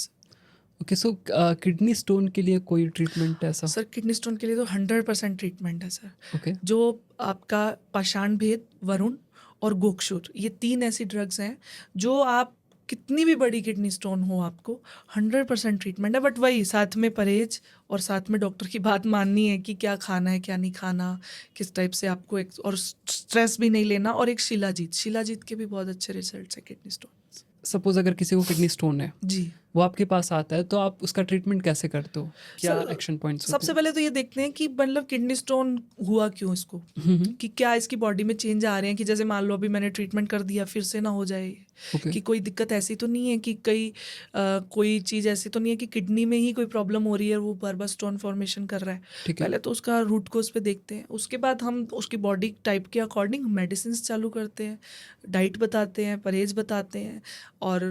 ओके, सो किडनी स्टोन के लिए कोई ट्रीटमेंट ऐसा? सर किडनी स्टोन के लिए तो 100% ट्रीटमेंट है सर। ओके। जो आपका पाषाण भेद, वरुण और गोक्षुर, ये 3 ऐसी ड्रग्स हैं जो आप कितनी भी बड़ी किडनी स्टोन हो आपको 100% ट्रीटमेंट है। बट वही साथ में परहेज और साथ में डॉक्टर की बात माननी है कि क्या खाना है क्या नहीं खाना, किस टाइप से आपको एक, और स्ट्रेस भी नहीं लेना। और एक शिलाजीत के भी बहुत अच्छे रिजल्ट्स है किडनी स्टोन। सपोज अगर किसी को किडनी स्टोन है, जी वो आपके पास आता है, तो आप उसका ट्रीटमेंट कैसे करते हो? क्या सर, एक्शन पॉइंट्स होते सबसे हैं? पहले तो ये देखते हैं कि मतलब किडनी स्टोन हुआ क्यों इसको, कि क्या इसकी बॉडी में चेंज आ रहे हैं, कि जैसे मान लो अभी मैंने ट्रीटमेंट कर दिया फिर से ना हो जाए। ओके, कि कोई दिक्कत ऐसी तो नहीं है कि कोई चीज़ ऐसी तो नहीं है कि किडनी में ही कोई प्रॉब्लम हो रही है और वो बार बार स्टोन फॉर्मेशन कर रहा है। ठीक है। पहले तो उसका रूट कोज पे देखते हैं, उसके बाद हम उसकी बॉडी टाइप के अकॉर्डिंग मेडिसिन चालू करते हैं, डाइट बताते हैं, परहेज बताते हैं। और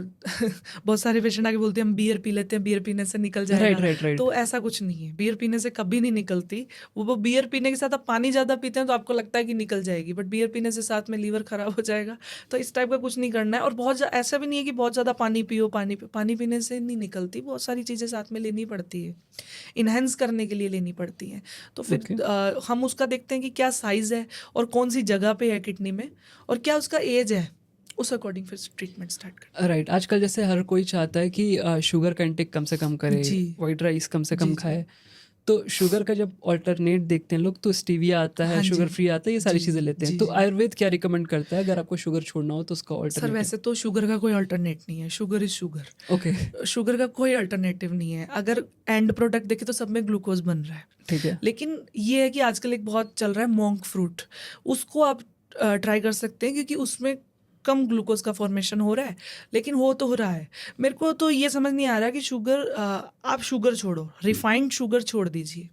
बहुत सारे पेशेंट आके बोलते हैं हम बियर पी लेते हैं, बियर पीने से निकल राइट, जाएगा। Right, right. तो ऐसा कुछ नहीं है, बियर पीने से कभी नहीं निकलती। वो बियर पीने के साथ आप पानी ज़्यादा पीते हैं तो आपको लगता है कि निकल जाएगी, बट बियर पीने से साथ में लीवर खराब हो जाएगा। तो इस टाइप का कुछ नहीं करना है। और ऐसा भी नहीं है कि बहुत ज़्यादा पानी पियो, पानी पीने से नहीं निकलती, बहुत सारी चीज़ें साथ में लेनी पड़ती है, इन्हेंस करने के लिए लेनी पड़ती हैं। तो फिर ओके, हम उसका देखते हैं कि क्या साइज़ है और कौन सी जगह पे है किडनी में और क्या उसका एज है, उस अकॉर्डिंग फिर ट्रीटमेंट स्टार्ट करते राइट। आजकल जैसे हर कोई चाहता है कि शुगर का इंटेक कम से कम हैं। करे, जी व्हाइट राइस कम से जी कम जी। खाए। तो शुगर का जब अल्टरनेट देखते हैं लोग तो स्टीविया आता है, हाँ जी शुगर फ्री आता है, ये सारी जी चीज़ें लेते हैं। जी तो जी। आयुर्वेद क्या रिकमेंड करता है अगर आपको शुगर छोड़ना हो तो उसका सर अल्टरनेटिव? वैसे तो शुगर का कोई अल्टरनेट नहीं है, sugar is sugar. Okay, sugar का कोई अल्टरनेटिव नहीं है। अगर एंड प्रोडक्ट देखें तो सब में ग्लूकोज बन रहा है। ठीक है। लेकिन ये है कि आजकल एक बहुत चल रहा है मोंक फ्रूट, उसको आप ट्राई कर सकते हैं क्योंकि उसमें कम ग्लूकोज का फॉर्मेशन हो रहा है, लेकिन हो रहा है। मेरे को तो ये समझ नहीं आ रहा कि आप शुगर छोड़ो, रिफाइंड शुगर छोड़ दीजिए।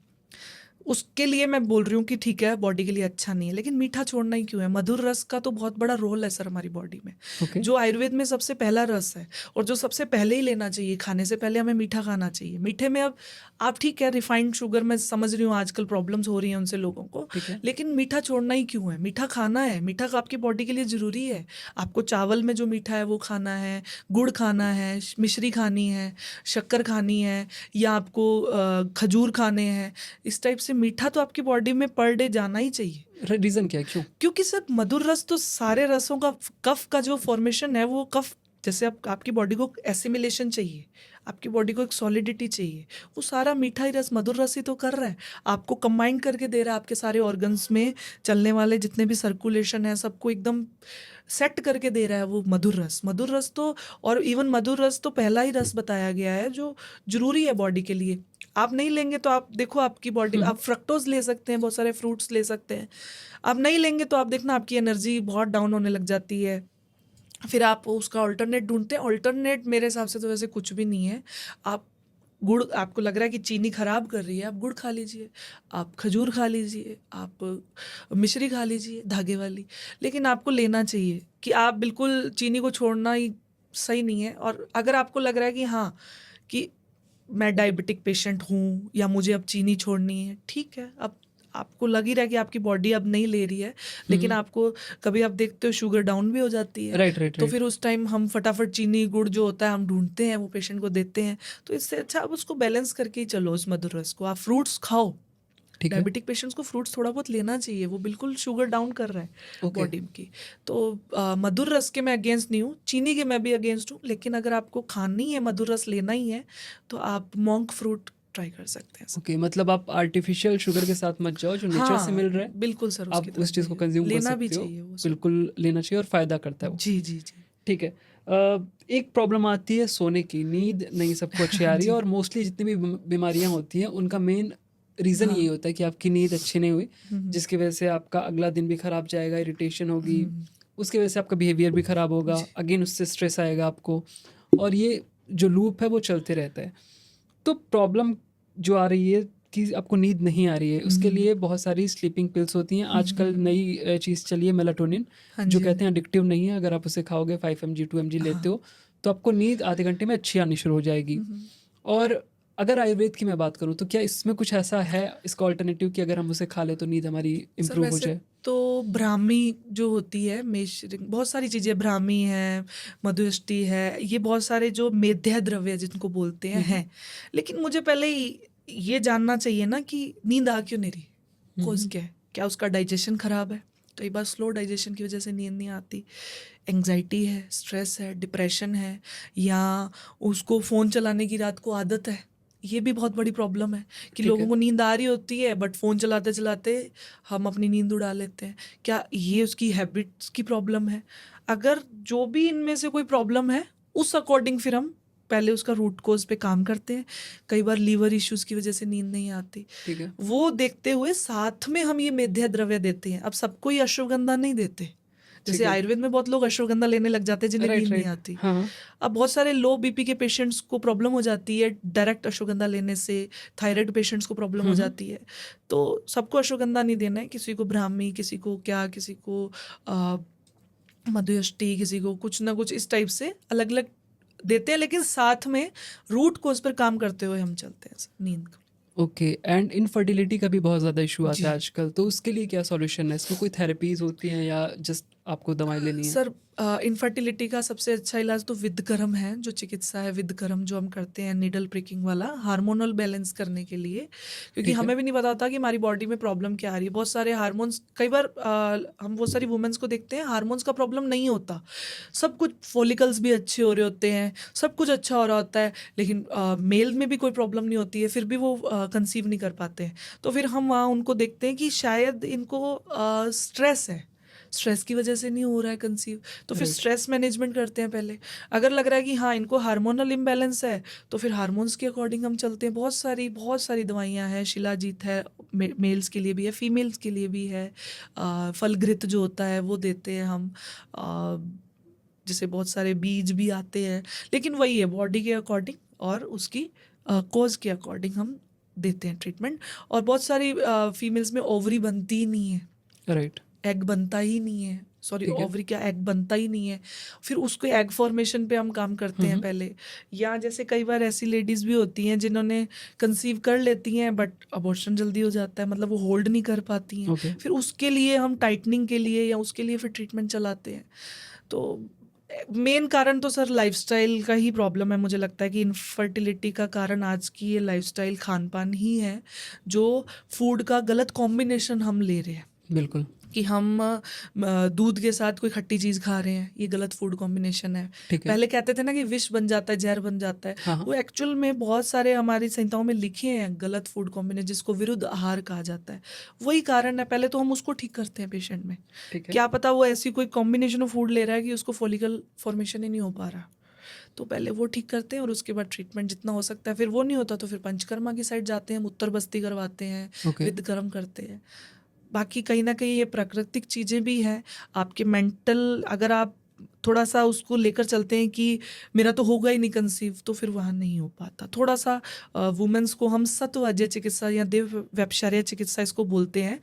उसके लिए मैं बोल रही हूँ कि ठीक है बॉडी के लिए अच्छा नहीं है, लेकिन मीठा छोड़ना ही क्यों है? मधुर रस का तो बहुत बड़ा रोल है सर हमारी बॉडी में, ओके, जो आयुर्वेद में सबसे पहला रस है और जो सबसे पहले ही लेना चाहिए। खाने से पहले हमें मीठा खाना चाहिए। मीठे में अब आप ठीक है रिफाइंड शुगर, मैं समझ रही हूँ आजकल प्रॉब्लम्स हो रही हैं उनसे लोगों को, ठीक है। लेकिन मीठा छोड़ना ही क्यों है? मीठा खाना है, मीठा आपकी बॉडी के लिए ज़रूरी है। आपको चावल में जो मीठा है वो खाना है, गुड़ खाना है, मिश्री खानी है, शक्कर खानी है, या आपको खजूर खाने हैं। इस टाइप से मीठा तो आपकी बॉडी में पर डे जाना ही चाहिए। रीज़न क्या है, क्यों? क्योंकि सर मधुर रस तो सारे रसों का, कफ का जो फॉर्मेशन है वो कफ, जैसे आपकी बॉडी को एसिमिलेशन चाहिए, आपकी बॉडी को एक सॉलिडिटी चाहिए, वो सारा मीठा ही रस मधुर रस ही तो कर रहा है। आपको कंबाइन करके दे रहा है, आपके सारे ऑर्गन्स में चलने वाले जितने भी सर्कुलेशन है सबको एकदम सेट करके दे रहा है वो मधुर रस। मधुर रस तो, और इवन मधुर रस तो पहला ही रस बताया गया है जो जरूरी है बॉडी के लिए। आप नहीं लेंगे तो आप देखो आपकी बॉडी, आप फ्रक्टोज ले सकते हैं, बहुत सारे फ्रूट्स ले सकते हैं, आप नहीं लेंगे तो आप देखना आपकी एनर्जी बहुत डाउन होने लग जाती है। फिर आप उसका अल्टरनेट ढूंढते हैं। अल्टरनेट मेरे हिसाब से तो वैसे कुछ भी नहीं है। आप गुड़, आपको लग रहा है कि चीनी खराब कर रही है, आप गुड़ खा लीजिए, आप खजूर खा लीजिए, आप मिश्री खा लीजिए धागे वाली, लेकिन आपको लेना चाहिए कि आप बिल्कुल चीनी को छोड़ना ही सही नहीं है। और अगर आपको लग रहा है कि हाँ कि मैं डायबिटिक पेशेंट हूँ या मुझे अब चीनी छोड़नी है, ठीक है। अब आपको लग ही रहा है कि आपकी बॉडी अब नहीं ले रही है, लेकिन आपको कभी आप देखते हो शुगर डाउन भी हो जाती है, राइट, राइट, तो राइट। फिर उस टाइम हम फटाफट चीनी गुड़ जो होता है हम ढूंढते हैं, वो पेशेंट को देते हैं। तो इससे अच्छा आप उसको बैलेंस करके ही चलो उस मधुर रस को। आप फ्रूट्स खाओ, ठीक है। डायबिटिक पेशेंट्स को फ्रूट्स थोड़ा बहुत लेना चाहिए, वो बिल्कुल शुगर डाउन कर रहा है ओके, बॉडी की। तो मधुर रस के मैं अगेंस्ट नहीं हूँ, चीनी के मैं भी अगेंस्ट हूँ, लेकिन अगर आपको खानी है मधुर रस लेना ही है तो आप मोंक फ्रूट ट्राई कर सकते हैं सर। ओके, मतलब आप आर्टिफिशियल शुगर के साथ मत जाओ, जो नेचर से हाँ मिल रहा है बिल्कुल सर, आप उसकी तरफ उस चीज़ को जाइए, कंज्यूम कर लेना भी सकते हो। चाहिए वो सब। बिल्कुल लेना चाहिए और फ़ायदा करता है वो। जी जी जी। ठीक है। एक प्रॉब्लम आती है सोने की, नींद नहीं सबको अच्छी आ रही है जी। और मोस्टली जितनी भी बीमारियां होती हैं उनका मेन रीज़न यही हाँ। होता है कि आपकी नींद अच्छी नहीं हुई, हम्म, जिसकी वजह से आपका अगला दिन भी ख़राब जाएगा, इरिटेशन होगी, हम्म, उसकी वजह से आपका बिहेवियर भी ख़राब होगा, जी। अगेन उससे स्ट्रेस आएगा आपको, और ये जो लूप है वो चलते रहता है। तो प्रॉब्लम जो आ रही है कि आपको नींद नहीं आ रही है, उसके हम्म, लिए बहुत सारी स्लीपिंग पिल्स होती हैं। आजकल हम्म, नई चीज़ चली है मेलाटोनिन, हाँ जो जी हाँ कहते जी। हैं एडिक्टिव नहीं है। अगर आप उसे खाओगे 5 mg 2 mg लेते हाँ। हो तो आपको नींद आधे घंटे में अच्छी आनी शुरू हो जाएगी। हम्म। और अगर आयुर्वेद की मैं बात करूँ तो क्या इसमें कुछ ऐसा है इसका ऑल्टरनेटिव कि अगर हम उसे खा लें तो नींद हमारी सर इम्प्रूव हो वैसे जाए? तो ब्राह्मी जो होती है, मेशरिंग, बहुत सारी चीज़ें, ब्राह्मी है, मधुष्टि है, ये बहुत सारे जो मेध्य द्रव्य जिनको बोलते हैं। लेकिन मुझे पहले ही ये जानना चाहिए ना कि नींद आ क्यों नहीं रही, कोज क्या है? क्या उसका डाइजेशन खराब है? कई बार स्लो डाइजेशन की वजह से नींद नहीं आती। एंग्जाइटी है, स्ट्रेस है, डिप्रेशन है, या उसको फ़ोन चलाने की रात को आदत है। ये भी बहुत बड़ी प्रॉब्लम है कि ठीक लोगों है। को नींद आ रही होती है बट फ़ोन चलाते चलाते हम अपनी नींद उड़ा लेते हैं। क्या ये उसकी हैबिट्स की प्रॉब्लम है? अगर जो भी इनमें से कोई प्रॉब्लम है, उस अकॉर्डिंग फिर हम पहले उसका रूट कोज पे काम करते हैं। कई बार लीवर इश्यूज़ की वजह से नींद नहीं आती, ठीक है। वो देखते हुए साथ में हम ये मेध्य द्रव्य देते हैं। अब सबको ही अश्वगंधा नहीं देते, जैसे ठीक है। आयुर्वेद में बहुत लोग अश्वगंधा लेने लग जाते हैं जिन्हें राइट, नींद नहीं राइट। आती। हाँ, हाँ। अब बहुत सारे लो बीपी के पेशेंट्स को प्रॉब्लम हो जाती है डायरेक्ट अश्वगंधा लेने से, थायराइड पेशेंट्स को प्रॉब्लम हो हुँ, हुँ। जाती है। तो सबको अश्वगंधा नहीं देना है, किसी को ब्राह्मी, किसी को क्या, किसी को अ, मधुयष्टि, किसी को कुछ ना कुछ इस टाइप से अलग अलग देते हैं, लेकिन साथ में रूट कोज पर काम करते हुए हम चलते हैं नींद को। ओके। एंड इनफर्टिलिटी का भी बहुत ज़्यादा इशू आता जी। है आजकल, तो उसके लिए क्या सॉल्यूशन है? इसमें कोई थेरेपीज़ होती हैं या जस्ट आपको दवाएँ लेनी है? सर, इनफर्टिलिटी का सबसे अच्छा इलाज तो विदकर्म है, जो चिकित्सा है विदकर्म जो हम करते हैं, नीडल प्रिकिंग वाला, हार्मोनल बैलेंस करने के लिए। क्योंकि ठीक है। हमें भी नहीं पता होता कि हमारी बॉडी में प्रॉब्लम क्या आ रही है। बहुत सारे हार्मोन्स, कई बार हम बहुत सारी वुमेन्स को देखते हैं हार्मोन्स का प्रॉब्लम नहीं होता, सब कुछ फॉलिकल्स भी अच्छे हो रहे होते हैं, सब कुछ अच्छा हो रहा होता है, लेकिन मेल में भी कोई प्रॉब्लम नहीं होती है, फिर भी वो कंसीव नहीं कर पाते हैं। तो फिर हम वहाँ उनको देखते हैं कि शायद इनको स्ट्रेस है, स्ट्रेस की वजह से नहीं हो रहा है कंसीव। तो फिर राइट। स्ट्रेस मैनेजमेंट करते हैं पहले। अगर लग रहा है कि हाँ इनको हार्मोनल इम्बैलेंस है, तो फिर हार्मोन्स के अकॉर्डिंग हम चलते हैं। बहुत सारी दवाइयाँ हैं, शिलाजीत है, मेल्स के लिए भी है, फीमेल्स के लिए भी है। फलघृत जो होता है वो देते हैं हम। अ, जैसे बहुत सारे बीज भी आते हैं, लेकिन वही है बॉडी के अकॉर्डिंग और उसकी कोज के अकॉर्डिंग हम देते हैं ट्रीटमेंट। और बहुत सारी फीमेल्स में ओवरी बनती ही नहीं है, राइट। एग बनता ही नहीं है, सॉरी ठीक है। ओवरी क्या, एग बनता ही नहीं है। फिर उसको एग फॉर्मेशन पे हम काम करते हुँ, हैं हुँ। पहले। या जैसे कई बार ऐसी लेडीज़ भी होती हैं जिन्होंने कंसीव कर लेती हैं बट अबॉर्शन जल्दी हो जाता है, मतलब वो होल्ड नहीं कर पाती हैं। ओके। फिर उसके लिए हम टाइटनिंग के लिए या उसके लिए फिर ट्रीटमेंट चलाते हैं। तो मेन कारण तो सर लाइफस्टाइल का ही प्रॉब्लम है। मुझे लगता है कि इनफर्टिलिटी का कारण आज की ये लाइफस्टाइल, खान पान ही है, जो फूड का गलत कॉम्बिनेशन हम ले रहे हैं। बिल्कुल। कि हम दूध के साथ कोई खट्टी चीज़ खा रहे हैं, ये गलत फूड कॉम्बिनेशन है। ठीक है। पहले कहते थे ना कि विष बन जाता है, जहर बन जाता है। हाँ, हाँ। वो एक्चुअल में बहुत सारे हमारी संहिताओं में लिखे हैं गलत फूड कॉम्बिनेशन, जिसको विरुद्ध आहार कहा जाता है। वही कारण है, पहले तो हम उसको ठीक करते हैं पेशेंट में। ठीक है। क्या पता वो ऐसी कोई कॉम्बिनेशन ऑफ फूड ले रहा है कि उसको फॉलिकल फॉर्मेशन ही नहीं हो पा रहा। तो पहले वो ठीक करते हैं और उसके बाद ट्रीटमेंट जितना हो सकता है। फिर वो नहीं होता तो फिर पंचकर्मा की साइड जाते हैं, उत्तर बस्ती करवाते हैं, ओके। विदकर्म करते हैं। बाकी कहीं ना कहीं ये प्राकृतिक चीज़ें भी हैं। आपके मेंटल, अगर आप थोड़ा सा उसको लेकर चलते हैं कि मेरा तो होगा ही नहीं कंसीव, तो फिर वहाँ नहीं हो पाता। थोड़ा सा वुमेन्स को हम सत्वज्य चिकित्सा या देव व्यभिचार्य चिकित्सा इसको बोलते हैं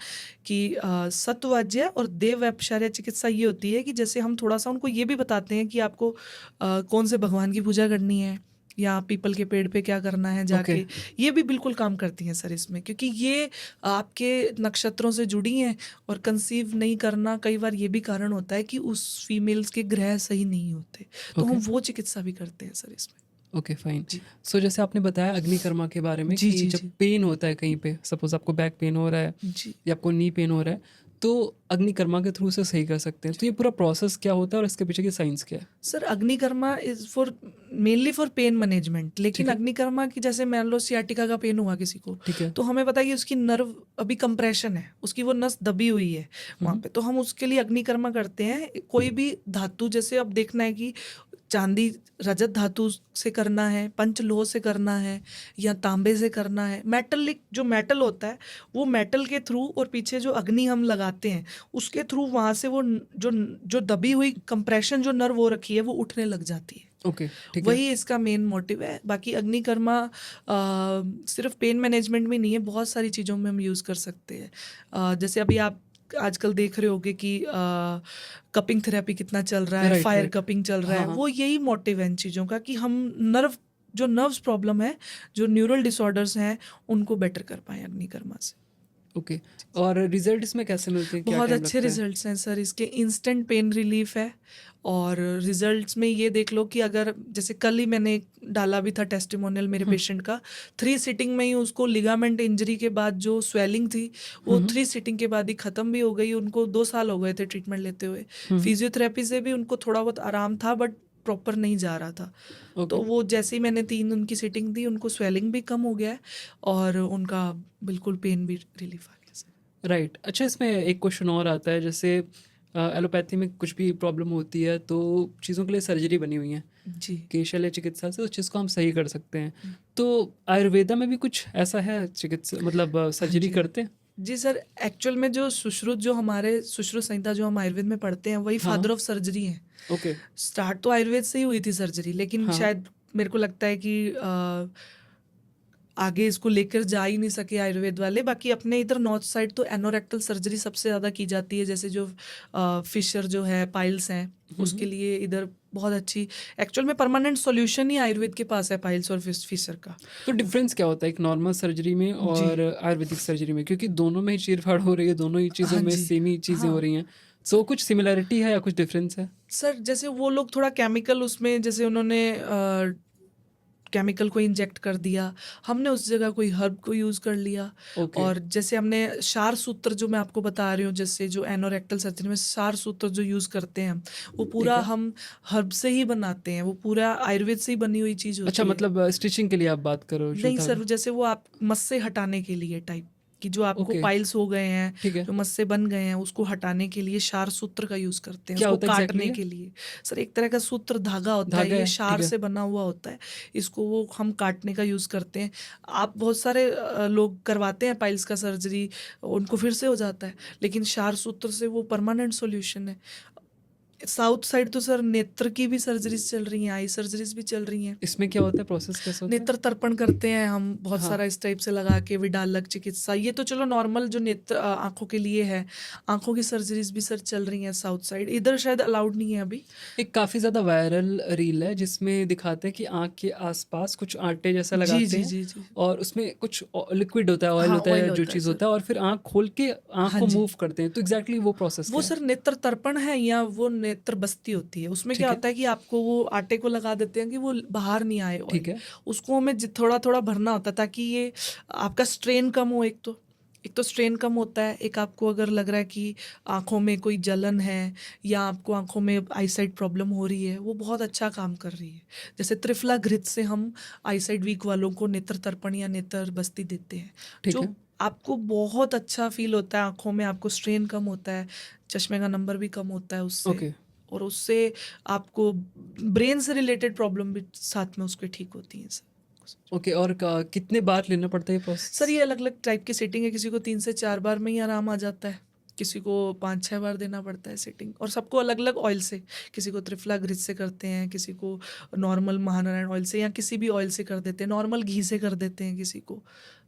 कि सत्वज्य और देव व्यभिचार्य चिकित्सा ये होती है कि जैसे हम थोड़ा सा उनको ये भी बताते हैं कि आपको कौन से भगवान की पूजा करनी है या पीपल के पेड़ पे क्या करना है ओके। जाके। ये भी बिल्कुल काम करती हैं सर इसमें, क्योंकि ये आपके नक्षत्रों से जुड़ी हैं। और कंसीव नहीं करना कई बार ये भी कारण होता है कि उस फीमेल्स के ग्रह सही नहीं होते, तो ओके। हम वो चिकित्सा भी करते हैं सर इसमें। Okay, fine. जी सो जैसे आपने बताया अग्निकर्मा के बारे में जी कि जी जब जी पेन होता है कहीं पे, सपोज़ आपको बैक पेन हो रहा है जी या आपको नी पेन हो रहा है, तो अग्निकर्मा के थ्रू से सही कर सकते हैं। तो ये पूरा प्रोसेस क्या होता है और इसके पीछे की साइंस क्या है? Sir, agnikarma is for mainly for pain management. लेकिन ठीक है। अग्निकर्मा की जैसे मान लो सियाटिका का पेन हुआ किसी को, ठीक है। तो हमें पता है कि उसकी नर्व अभी कंप्रेशन है, उसकी वो नस दबी हुई है हुँ, वहाँ हुँ। पे, तो हम उसके लिए अग्निकर्मा करते हैं। कोई भी धातु, जैसे अब देखना है कि चांदी रजत धातु से करना है, पंचलोह से करना है या तांबे से करना है, मेटलिक जो मेटल होता है वो मेटल के थ्रू, और पीछे जो अग्नि हम लगाते हैं उसके थ्रू वहाँ से वो जो जो दबी हुई कंप्रेशन जो नर्व हो रखी है वो उठने लग जाती है। ओके, ठीक है। वही इसका मेन मोटिव है। बाकी अग्निकर्मा सिर्फ पेन मैनेजमेंट में नहीं है, बहुत सारी चीज़ों में हम यूज़ कर सकते हैं। जैसे अभी आप आजकल देख रहे होगे कि कपिंग थेरेपी कितना चल रहा है, राइट, फायर राइट। कपिंग चल रहा हाँ, है। हाँ। वो यही मोटिव है इन चीज़ों का कि हम नर्व्स प्रॉब्लम है, जो न्यूरल डिसऑर्डर्स हैं, उनको बेटर कर पाएँ अग्निकर्मा से। ओके। और रिजल्ट इसमें कैसे मिलते हैं? क्या बहुत टाइम अच्छे लगता है? रिजल्ट्स हैं सर इसके, इंस्टेंट पेन रिलीफ है। और रिजल्ट्स में ये देख लो कि अगर जैसे कल ही मैंने एक डाला भी था टेस्टिमोनियल मेरे हुँ, पेशेंट का, 3 सीटिंग में ही उसको लिगामेंट इंजरी के बाद जो स्वेलिंग थी हुँ, वो हुँ। 3 सीटिंग के बाद ही ख़त्म भी हो गई। उनको 2 साल हो गए थे ट्रीटमेंट लेते हुए। हुँ, हुँ। फिजियोथेरेपी से भी उनको थोड़ा बहुत आराम था बट प्रॉपर नहीं जा रहा था। ओके। तो वो जैसे ही मैंने 3 उनकी सीटिंग दी, उनको स्वेलिंग भी कम हो गया है और उनका बिल्कुल पेन भी रिलीफ आ गया सर। राइट। अच्छा, इसमें एक क्वेश्चन और आता है, जैसे एलोपैथी में कुछ भी प्रॉब्लम होती है तो चीज़ों के लिए सर्जरी बनी हुई है जी। कि शल्य चिकित्सा से उस चीज़ को हम सही कर सकते हैं। तो आयुर्वेदा में भी कुछ ऐसा है, चिकित्सा मतलब हाँ सर्जरी जी। करते हैं? जी सर, एक्चुअल में जो सुश्रुत, जो हमारे सुश्रुत संहिता जो हम आयुर्वेद में पढ़ते हैं, वही हाँ। फादर ऑफ सर्जरी है। ओके। स्टार्ट तो आयुर्वेद से ही हुई थी सर्जरी, लेकिन हाँ। शायद मेरे को लगता है कि आगे इसको लेकर जा ही नहीं सके आयुर्वेद वाले। बाकी अपने इधर नॉर्थ साइड तो एनोरेक्टल सर्जरी सबसे ज़्यादा की जाती है, जैसे जो फिशर जो है, पाइल्स हैं, उसके लिए इधर बहुत अच्छी, एक्चुअल में परमानेंट सॉल्यूशन ही आयुर्वेद के पास है पाइल्स और फिशर का। तो डिफरेंस क्या होता है एक नॉर्मल सर्जरी में जी। और आयुर्वेदिक सर्जरी में, क्योंकि दोनों में ही चीर-फाड़ हो रही है, दोनों ही चीज़ों हाँ में जी। सेम ही चीज़ें हो हाँ रही हैं। सो कुछ सिमिलैरिटी है या कुछ डिफरेंस है? सर, जैसे वो लोग थोड़ा केमिकल उसमें, जैसे उन्होंने केमिकल को इंजेक्ट कर दिया, हमने उस जगह कोई हर्ब को यूज़ कर लिया। ओके। और जैसे हमने क्षार सूत्र जो मैं आपको बता रही हूँ, जैसे जो एनोरेक्टल सर्जरी में क्षार सूत्र जो यूज़ करते हैं हम, वो ठीक पूरा है। हम हर्ब से ही बनाते हैं, वो पूरा आयुर्वेद से ही बनी हुई चीज़ अच्छा, होती है। मतलब स्टिचिंग के लिए आप बात कर रहे हो जो नहीं धागा? सर, जैसे वो आप मस्से हटाने के लिए टाइप कि जो आपको ओके, पाइल्स हो गए हैं, ठीक है। जो मस्से बन गए हैं, उसको हटाने के लिए क्षार सूत्र का यूज़ करते हैं, क्या उसको होता है एग्ज़ैक्टली काटने ये? के लिए। सर, एक तरह का सूत्र धागा होता है, धागा ये है, ठीक क्षार है। से बना हुआ होता है, इसको वो हम काटने का यूज़ करते हैं। आप बहुत सारे लोग करवाते हैं पाइल्स का सर्जरी, उनको फिर से हो जाता है, लेकिन क्षार सूत्र से वो परमानेंट सॉल्यूशन है। साउथ साइड तो सर नेत्र की भी सर्जरीज चल रही हैं, आई सर्जरीज भी चल रही हैं। इसमें क्या होता है, प्रोसेस कैसे होता है? नेत्र तर्पण करते हैं हम बहुत हाँ। सारा इस टाइप से लगा के, विडालक चिकित्सा, ये तो चलो नॉर्मल जो नेत्र आंखों के लिए है। आंखों की सर्जरीज भी सर चल रही हैं साउथ साइड, इधर शायद अलाउड नहीं है अभी। एक काफ़ी ज़्यादा वायरल रील है जिसमें दिखाते हैं कि आँख के आसपास कुछ आटे जैसा जी लगाते जी हैं जी जी। और उसमें कुछ लिक्विड होता है, ऑयल हाँ, होता ऑयल है, जो होता है चीज़ सर। होता है, और फिर आँख खोल के आँख हाँ को जी। मूव करते हैं। तो एग्जैक्टली वो प्रोसेस वो क्या है? सर नेत्र तर्पण है या वो नेत्र बस्ती होती है, उसमें क्या ठीक है, होता है कि आपको वो आटे को लगा देते हैं कि वो बाहर नहीं आए ठीक ऑयल। है, उसको हमें थोड़ा थोड़ा भरना होता है ताकि ये आपका स्ट्रेन कम हो। एक तो स्ट्रेन कम होता है, एक आपको अगर लग रहा है कि आंखों में कोई जलन है या आपको आंखों में आईसाइट प्रॉब्लम हो रही है, वो बहुत अच्छा काम कर रही है। जैसे त्रिफला घृत से हम आईसाइट वीक वालों को नेत्र तर्पण या नेत्र बस्ती देते हैं, ठीक जो है। आपको बहुत अच्छा फील होता है आंखों में, आपको स्ट्रेन कम होता है, चश्मे का नंबर भी कम होता है उससे। ओके, और उससे आपको ब्रेन से रिलेटेड प्रॉब्लम भी साथ में उसके ठीक होती हैं सर। ओके। और कितने बार लेना पड़ता है ये सर, प्रोसेस? ये अलग अलग टाइप की सेटिंग है, किसी को 3 से 4 बार में ही आराम आ जाता है, किसी को 5-6 बार देना पड़ता है सेटिंग, और सबको अलग अलग ऑयल से। किसी को त्रिफला घृत से करते हैं, किसी को नॉर्मल महानारायण ऑयल से, या किसी भी ऑयल से कर देते हैं, नॉर्मल घी से कर देते हैं किसी को।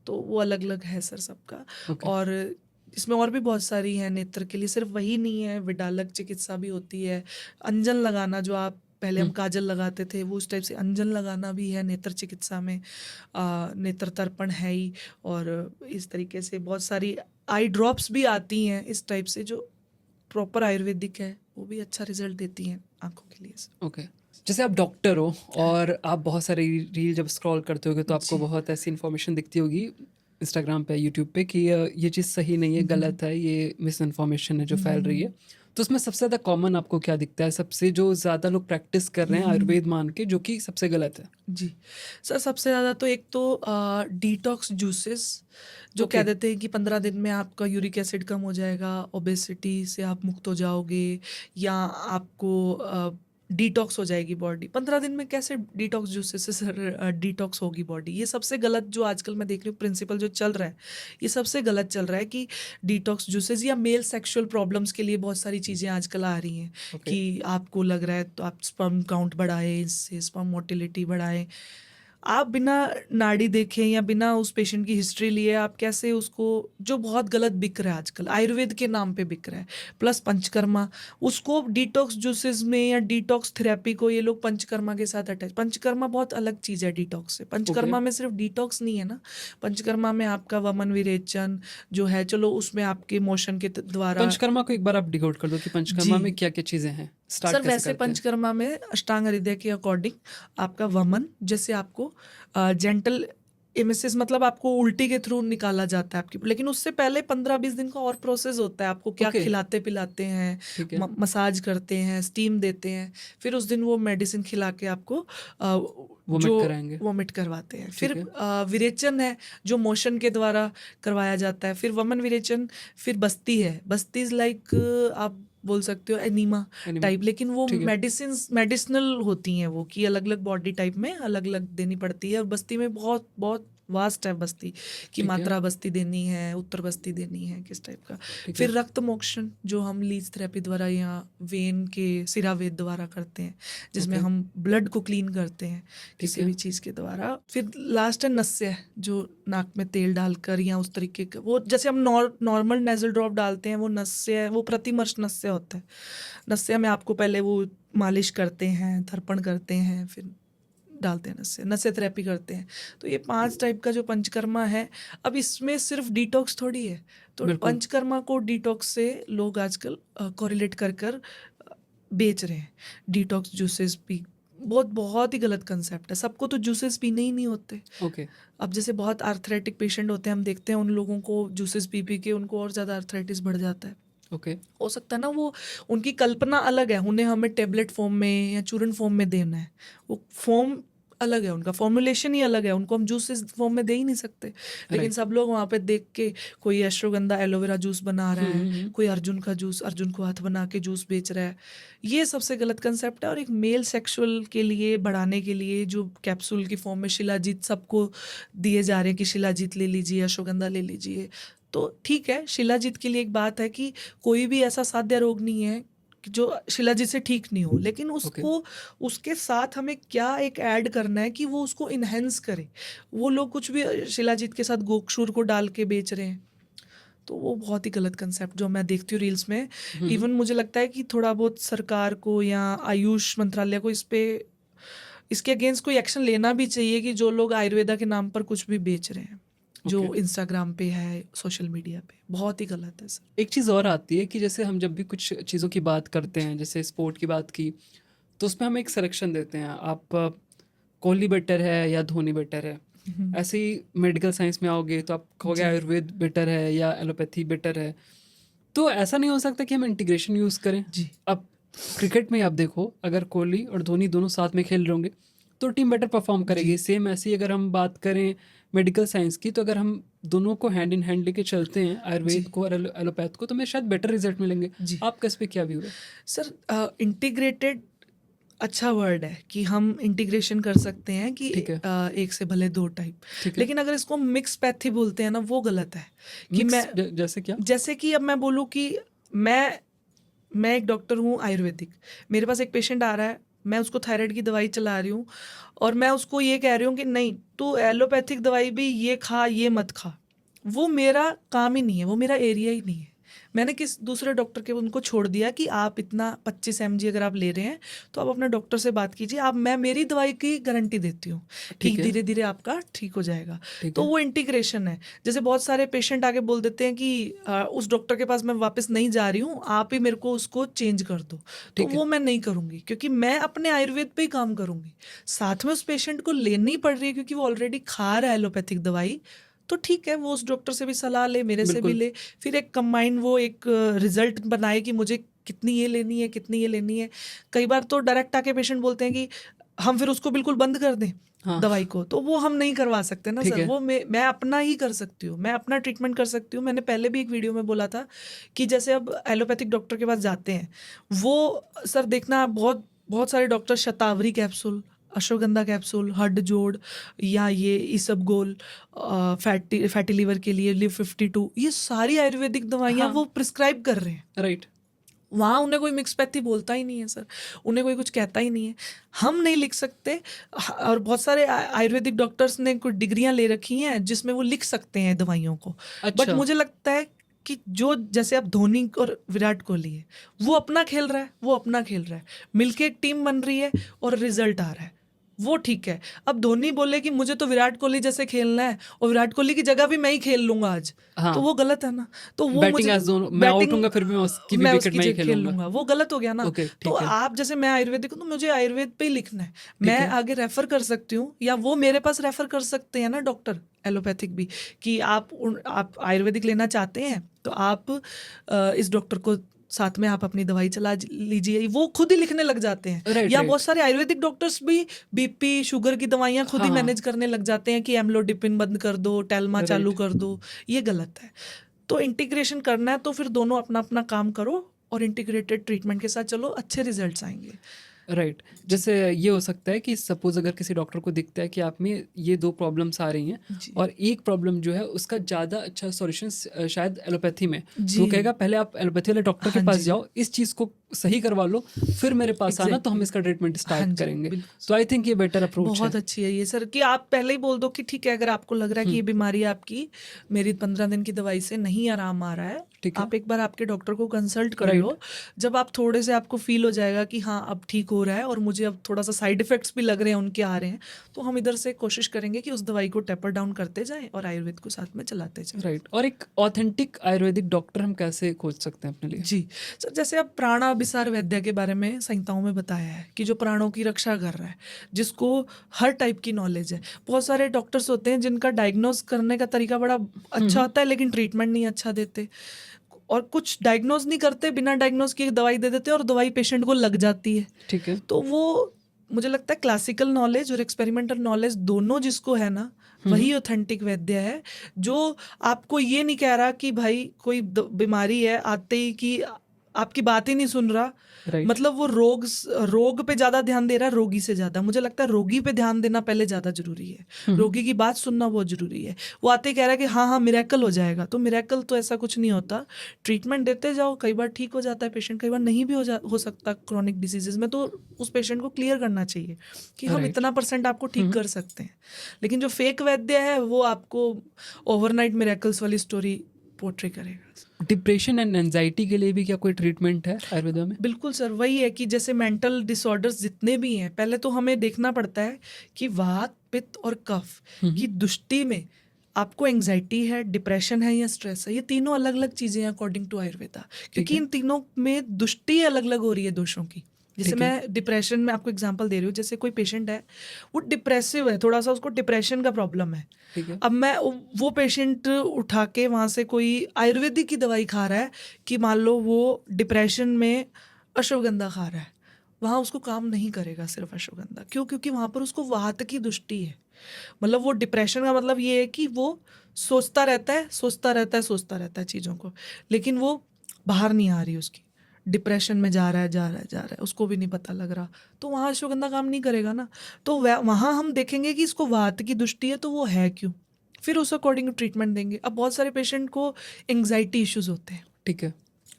तो वो अलग अलग है सर सबका। ओके। और इसमें और भी बहुत सारी हैं नेत्र के लिए, सिर्फ वही नहीं है, विडालक चिकित्सा भी होती है। अंजन लगाना, जो आप पहले हम काजल लगाते थे, वो उस टाइप से अंजन लगाना भी है नेत्र चिकित्सा में। नेत्र तर्पण है ही। और इस तरीके से बहुत सारी आई ड्रॉप्स भी आती हैं इस टाइप से, जो प्रॉपर आयुर्वेदिक है, वो भी अच्छा रिजल्ट देती हैं आंखों के लिए सर। ओके। जैसे आप डॉक्टर हो और आप बहुत सारे रील जब स्क्रॉल करते होगे तो आपको जी। बहुत ऐसी इन्फॉर्मेशन दिखती होगी इंस्टाग्राम पे, यूट्यूब पे, कि ये चीज़ सही नहीं है, गलत है, ये मिस इन्फॉर्मेशन है जो फैल रही है। तो उसमें सबसे ज़्यादा कॉमन आपको क्या दिखता है, सबसे जो ज़्यादा लोग प्रैक्टिस कर रहे हैं आयुर्वेद मान के, जो कि सबसे गलत है? जी सर, सबसे ज़्यादा तो एक तो डिटॉक्स जूसेस, जो ओके। कह देते हैं कि 15 दिन में आपका यूरिक एसिड कम हो जाएगा, ओबेसिटी से आप मुक्त हो जाओगे, या आपको डिटॉक्स हो जाएगी बॉडी 15 दिन में। कैसे डिटॉक्स जूसेस से सर डिटॉक्स होगी बॉडी? ये सबसे गलत जो आजकल मैं देख रही हूँ प्रिंसिपल जो चल रहा है, ये सबसे गलत चल रहा है कि डिटॉक्स जूसेस, या मेल सेक्सुअल प्रॉब्लम्स के लिए बहुत सारी चीज़ें आजकल आ रही हैं ओके। कि आपको लग रहा है तो आप स्पर्म काउंट बढ़ाएं, इससे स्पर्म मोटिलिटी बढ़ाएं। आप बिना नाड़ी देखे या बिना उस पेशेंट की हिस्ट्री लिए आप कैसे उसको, जो बहुत गलत बिक रहा है आजकल, आयुर्वेद के नाम पे बिक रहा है, प्लस पंचकर्मा, उसको डिटॉक्स जूसेस में या डिटॉक्स थेरेपी को ये लोग पंचकर्मा के साथ अटैच। पंचकर्मा बहुत अलग चीज़ है डिटॉक्स से। ओके। पंचकर्मा में सिर्फ डिटॉक्स नहीं है ना, पंचकर्मा में आपका वमन विरेचन जो है, चलो उसमें आपके मोशन के द्वारा। पंचकर्मा को एक बार आप डिकोड कर दो कि पंचकर्मा जी में क्या क्या चीज़ें हैं, स्टार्ट सर, कैसे वैसे करते हैं? पंचकर्मा में अष्टांग हृदय के अकॉर्डिंग आपका वमन, जैसे आपको जेंटल एमिसिस, मतलब आपको उल्टी के थ्रू निकाला जाता है आपकी, लेकिन उससे पहले 15-20 दिन का और प्रोसेस होता है। आपको क्या ओके। खिलाते पिलाते हैं, ठीक है। मसाज करते हैं, स्टीम देते हैं, फिर उस दिन वो मेडिसिन खिला के आपको वोमिट जो कराएंगे। वोमिट करवाते हैं। ठीक फिर है। विरेचन है, जो मोशन के द्वारा करवाया जाता है, फिर वमन विरेचन, फिर बस्ती है। बस्ती इज लाइक आप बोल सकते हो एनीमा एनिमा। टाइप, लेकिन वो ठीक है। मेडिसिनल होती हैं वो, कि अलग अलग बॉडी टाइप में अलग अलग देनी पड़ती है। और बस्ती में बहुत बहुत वास्ट है बस्ती कि ठीक है। मात्रा बस्ती देनी है, उत्तर बस्ती देनी है, किस टाइप का। ठीक फिर है। रक्त मोक्षण जो हम लीच थेरेपी द्वारा या वेन के सिरावेद द्वारा करते हैं, जिसमें ओके। हम ब्लड को क्लीन करते हैं ठीक किसी है। भी चीज़ के द्वारा। फिर लास्ट है नस्य, जो नाक में तेल डालकर या उस तरीके का, वो जैसे हम नॉर्मल नेजल ड्रॉप डालते हैं, वो नस्य है, वो प्रतिमर्श नस्य होता है। नस्य में आपको पहले वो मालिश करते हैं, तर्पण करते हैं, फिर डालते हैं नस्य, नस्य थेरेपी करते हैं। तो ये 5 टाइप का जो पंचकर्मा है। अब इसमें सिर्फ डिटॉक्स थोड़ी है, तो बिल्कुल। पंचकर्मा को डिटॉक्स से लोग आजकल कोरिलेट कर कर बेच रहे हैं। डिटॉक्स जूसेस पी, बहुत बहुत ही गलत कंसेप्ट है। सबको तो जूसेस पीने ही नहीं होते। ओके। अब जैसे बहुत आर्थराइटिक पेशेंट होते हैं, हम देखते हैं उन लोगों को जूसेस पी पी के उनको और ज़्यादा आर्थराइटिस बढ़ जाता है। ओके। हो सकता है ना, वो उनकी कल्पना अलग है, उन्हें हमें टेबलेट फॉर्म में या चूरन फॉर्म में देना है, वो फॉर्म अलग है, उनका फॉर्मुलेशन ही अलग है, उनको हम जूस इस फॉर्म में दे ही नहीं सकते। लेकिन राइट। सब लोग वहाँ पे देख के, कोई अश्वगंधा एलोवेरा जूस बना रहा है, हम्म। कोई अर्जुन का जूस, अर्जुन को हाथ बना के जूस बेच रहा है। ये सबसे गलत कंसेप्ट है। और एक मेल सेक्सुअल के लिए बढ़ाने के लिए जो कैप्सूल की फॉर्म में शिलाजीत सबको दिए जा रहे हैं कि शिलाजीत ले लीजिए, अश्वगंधा ले लीजिए, तो ठीक है। शिलाजीत के लिए एक बात है कि कोई भी ऐसा साध्य रोग नहीं है कि जो शिलाजीत से ठीक नहीं हो, लेकिन ओके। उसको उसके साथ हमें क्या एक ऐड करना है कि वो उसको इन्हेंस करे। वो लोग कुछ भी शिलाजीत के साथ गोक्षूर को डाल के बेच रहे हैं, तो वो बहुत ही गलत कंसेप्ट जो मैं देखती हूँ रील्स में। इवन मुझे लगता है कि थोड़ा बहुत सरकार को या आयुष मंत्रालय को इस पे, इसके अगेंस्ट कोई एक्शन लेना भी चाहिए कि जो लोग आयुर्वेदा के नाम पर कुछ भी बेच रहे हैं, जो ओके। इंस्टाग्राम पे है, सोशल मीडिया पे, बहुत ही गलत है सर। एक चीज़ और आती है कि जैसे हम जब भी कुछ चीज़ों की बात करते हैं, जैसे स्पोर्ट की बात की, तो उसमें हम एक सिलेक्शन देते हैं, आप कोहली बेटर है या धोनी बेटर है। ऐसे ही मेडिकल साइंस में आओगे तो आप कहोगे जी आयुर्वेद बेटर है या एलोपैथी बेटर है। तो ऐसा नहीं हो सकता कि हम इंटीग्रेशन यूज़ करें। जी अब क्रिकेट में आप देखो, अगर कोहली और धोनी दोनों साथ में खेल रहे होंगे तो टीम बेटर परफॉर्म करेगी। जी सेम ऐसे ही अगर हम बात करें मेडिकल साइंस की, तो अगर हम दोनों को हैंड इन हैंड लेके चलते हैं, जी आयुर्वेद को और एलोपैथ को, तो हमें शायद बेटर रिजल्ट मिलेंगे। जी आपका इस पे क्या व्यू है? सर, इंटीग्रेटेड अच्छा वर्ड है कि हम इंटीग्रेशन कर सकते हैं कि ठीक है। एक से भले दो टाइप। ठीक है। लेकिन अगर इसको मिक्स पैथी बोलते हैं ना, वो गलत है। कि मिक्स मैं, जैसे क्या? जैसे कि अब मैं बोलूँ कि मैं मैं एक डॉक्टर हूँ आयुर्वेदिक, मेरे पास एक पेशेंट आ रहा है, मैं उसको थायराइड की दवाई चला रही हूँ और मैं उसको ये कह रही हूँ कि नहीं तू एलोपैथिक दवाई भी ये खा, ये मत खा। वो मेरा काम ही नहीं है, वो मेरा एरिया ही नहीं है। मैंने किस दूसरे डॉक्टर के उनको छोड़ दिया कि आप इतना 25 mg अगर आप ले रहे हैं तो आप अपने डॉक्टर से बात कीजिए, आप, मैं मेरी दवाई की गारंटी देती हूँ कि ठीक है। धीरे धीरे आपका ठीक हो जाएगा। ठीक तो है। वो इंटीग्रेशन है। जैसे बहुत सारे पेशेंट आके बोल देते हैं कि उस डॉक्टर के पास मैं वापस नहीं जा रही हूँ, आप ही मेरे को उसको चेंज कर दो। तो ठीक है। वो मैं नहीं करूँगी, क्योंकि मैं अपने आयुर्वेद पे ही काम करूँगी। साथ में उस पेशेंट को लेनी पड़ रही है क्योंकि वो ऑलरेडी खा रहा है एलोपैथिक दवाई, तो ठीक है, वो उस डॉक्टर से भी सलाह ले, मेरे से भी बिल्कुल। ले, फिर एक कंबाइंड वो एक रिजल्ट बनाए कि मुझे कितनी ये लेनी है, कितनी ये लेनी है। कई बार तो डायरेक्ट आके पेशेंट बोलते हैं कि हम फिर उसको बिल्कुल बंद कर दें हाँ। दवाई को, तो वो हम नहीं करवा सकते ना ठीक सर। है। वो मैं अपना ही कर सकती हूँ, मैं अपना ट्रीटमेंट कर सकती हूँ। मैंने पहले भी एक वीडियो में बोला था कि जैसे अब एलोपैथिक डॉक्टर के पास जाते हैं, वो सर देखना, बहुत बहुत सारे डॉक्टर शतावरी कैप्सूल, अश्वगंधा कैप्सूल, हड्ड जोड़, या ये इसबगोल, फैटी लीवर के लिए लिव 52, ये सारी आयुर्वेदिक दवाइयाँ हाँ। वो प्रिस्क्राइब कर रहे हैं। राइट। वहाँ उन्हें कोई मिक्सपैथी बोलता ही नहीं है सर, उन्हें कोई कुछ कहता ही नहीं है। हम नहीं लिख सकते। और बहुत सारे आयुर्वेदिक डॉक्टर्स ने कुछ डिग्रियां ले रखी हैं जिसमें वो लिख सकते हैं दवाइयों को। बट अच्छा। मुझे लगता है कि जो, जैसे अब धोनी और विराट कोहली है, वो अपना खेल रहा है, वो अपना खेल रहा है, मिलके एक टीम बन रही है और रिजल्ट आ रहा है, वो ठीक है। अब धोनी बोले कि मुझे तो विराट कोहली जैसे खेलना है और विराट कोहली की जगह भी मैं ही खेल लूंगा आज, हाँ। तो वो गलत है ना। तो वो बैटिंग मुझे, एज दोनों, मैं आउट होऊंगा फिर भी मैं उसकी भी मैं विकेट उसकी में ही जगह खेल खेलूंगा। लूंगा, वो गलत हो गया ना। ओके। तो ठीक है। आप, जैसे मैं आयुर्वेदिक हूँ तो मुझे आयुर्वेद पे ही लिखना है, ठीक मैं है। आगे रेफर कर सकती हूँ, या वो मेरे पास रेफर कर सकते हैं ना डॉक्टर एलोपैथिक भी, कि आप आयुर्वेदिक लेना चाहते हैं तो आप इस डॉक्टर को साथ में आप अपनी दवाई चला लीजिए, वो खुद ही लिखने लग जाते हैं। राइट। या राइट। बहुत सारे आयुर्वेदिक डॉक्टर्स भी बीपी शुगर की दवाइयाँ खुद ही हाँ। मैनेज करने लग जाते हैं कि एम्लोडिपिन बंद कर दो, टेल्मा चालू राइट। कर दो। ये गलत है। तो इंटीग्रेशन करना है तो फिर दोनों अपना अपना काम करो और इंटीग्रेटेड ट्रीटमेंट के साथ चलो, अच्छे रिजल्ट्स आएंगे। राइट। जैसे ये हो सकता है कि सपोज अगर किसी डॉक्टर को दिखता है कि आप में ये 2 प्रॉब्लम्स आ रही हैं जी। और एक प्रॉब्लम जो है उसका ज़्यादा अच्छा सॉल्यूशन शायद एलोपैथी में, तो जी। वो कहेगा पहले आप एलोपैथी वाले डॉक्टर के हाँ पास जी। जाओ, इस चीज़ को सही करवा लो, फिर मेरे पास आना तो हम एग्ज़ैक्टली। इसका ट्रीटमेंट हाँ स्टार्ट जी, करेंगे। बिल्कुल। तो आई थिंक ये बेटर अप्रोच है। बहुत अच्छी है ये सर कि आप पहले ही बोल दो कि ठीक है, अगर आपको लग रहा है कि हुँ, ये बीमारी आपकी मेरी 15 दिन की दवाई से नहीं आराम आ रहा है, ठीक है। आप एक बार आपके डॉक्टर को कंसल्ट कर राइट, लो। जब आप थोड़े से आपको फ़ील हो जाएगा कि हाँ, अब ठीक हो रहा है और मुझे अब थोड़ा-सा साइड इफ़ेक्ट्स भी लग रहे हैं, उनके आ रहे हैं, तो हम इधर से कोशिश करेंगे कि उस दवाई को टेपर डाउन करते जाएँ और आयुर्वेद को साथ में चलाते जाएँ। राइट। और एक ऑथेंटिक आयुर्वेदिक डॉक्टर हम कैसे खोज सकते हैं अपने लिए? जी। सर, जैसे अब प्राणाभिसार वैद्य के बारे में संहिताओं में बताया है कि जो प्राणों की रक्षा कर रहा है, जिसको हर टाइप की नॉलेज है। बहुत सारे डॉक्टर्स होते हैं जिनका डायग्नोज़ करने का तरीका बड़ा हुँ, अच्छा हुँ, होता है, लेकिन ट्रीटमेंट नहीं अच्छा देते। और कुछ डायग्नोज़ नहीं करते, बिना डायग्नोज़ किए दवाई दे देते हैं और दवाई पेशेंट को लग जाती है। ठीक है। तो वो मुझे लगता है क्लासिकल नॉलेज और एक्सपेरिमेंटल नॉलेज दोनों जिसको है ना, हुँ, हुँ, वही ऑथेंटिक वैद्य है। जो आपको ये नहीं कह रहा कि भाई कोई बीमारी है, आते ही कि आपकी बात ही नहीं सुन रहा, राइट। मतलब वो रोग पे ज्यादा ध्यान दे रहा है रोगी से ज्यादा। मुझे लगता है रोगी पे ध्यान देना पहले ज्यादा जरूरी है। हुँ, हुँ, रोगी की बात सुनना बहुत जरूरी है। वो आते ही कह रहा है कि हाँ हाँ मिरेकल हो जाएगा, तो मिरेकल तो ऐसा कुछ नहीं होता। ट्रीटमेंट देते जाओ, कई बार ठीक हो जाता है पेशेंट, कई बार नहीं भी हो सकता क्रॉनिक डिसीजेज में, तो उस पेशेंट को क्लियर करना चाहिए कि हम राइट। इतना % आपको हुँ, ठीक हुँ। कर सकते हैं। लेकिन जो फेक वैद्य है वो आपको ओवरनाइट मिरेकल्स वाली स्टोरी पोर्ट्रे करेगा। डिप्रेशन एंड एंजाइटी के लिए भी क्या कोई ट्रीटमेंट है आयुर्वेदा में? बिल्कुल सर, वही है कि जैसे मेंटल डिसऑर्डर्स जितने भी हैं, पहले तो हमें देखना पड़ता है कि वात, पित्त और कफ हुँ, की हुँ, दृष्टि में आपको एंग्जाइटी है, डिप्रेशन है या स्ट्रेस है। ये तीनों अलग-अलग चीज़ें हैं अकॉर्डिंग टू आयुर्वेदा, ठीक क्योंकि है, इन तीनों में दृष्टि अलग-अलग हो रही है दोषों की। जैसे ठीक है, मैं डिप्रेशन में आपको एग्जांपल दे रही हूँ, जैसे कोई पेशेंट है, वो डिप्रेसिव है, थोड़ा-सा उसको डिप्रेशन का प्रॉब्लम है। ठीक है। अब मैं वो पेशेंट उठा के वहाँ से कोई आयुर्वेदिक की दवाई खा रहा है कि मान लो वो डिप्रेशन में अश्वगंधा खा रहा है, वहाँ उसको काम नहीं करेगा सिर्फ अश्वगंधा। क्यों? क्योंकि वहाँ पर उसको वात की दृष्टि है। मतलब वो डिप्रेशन का मतलब ये है कि वो सोचता रहता है, सोचता रहता है, सोचता रहता है चीज़ों को, लेकिन वो बाहर नहीं आ रही उसकी। डिप्रेशन में जा रहा है, जा रहा है, जा रहा है, उसको भी नहीं पता लग रहा, तो वहाँ अश्वगंधा काम नहीं करेगा ना। तो वहाँ हम देखेंगे कि इसको वात की दृष्टि है, तो वो है क्यों? फिर उस अकॉर्डिंग ट्रीटमेंट देंगे। अब बहुत सारे पेशेंट को एंग्जाइटी इश्यूज़ होते हैं। ठीक है,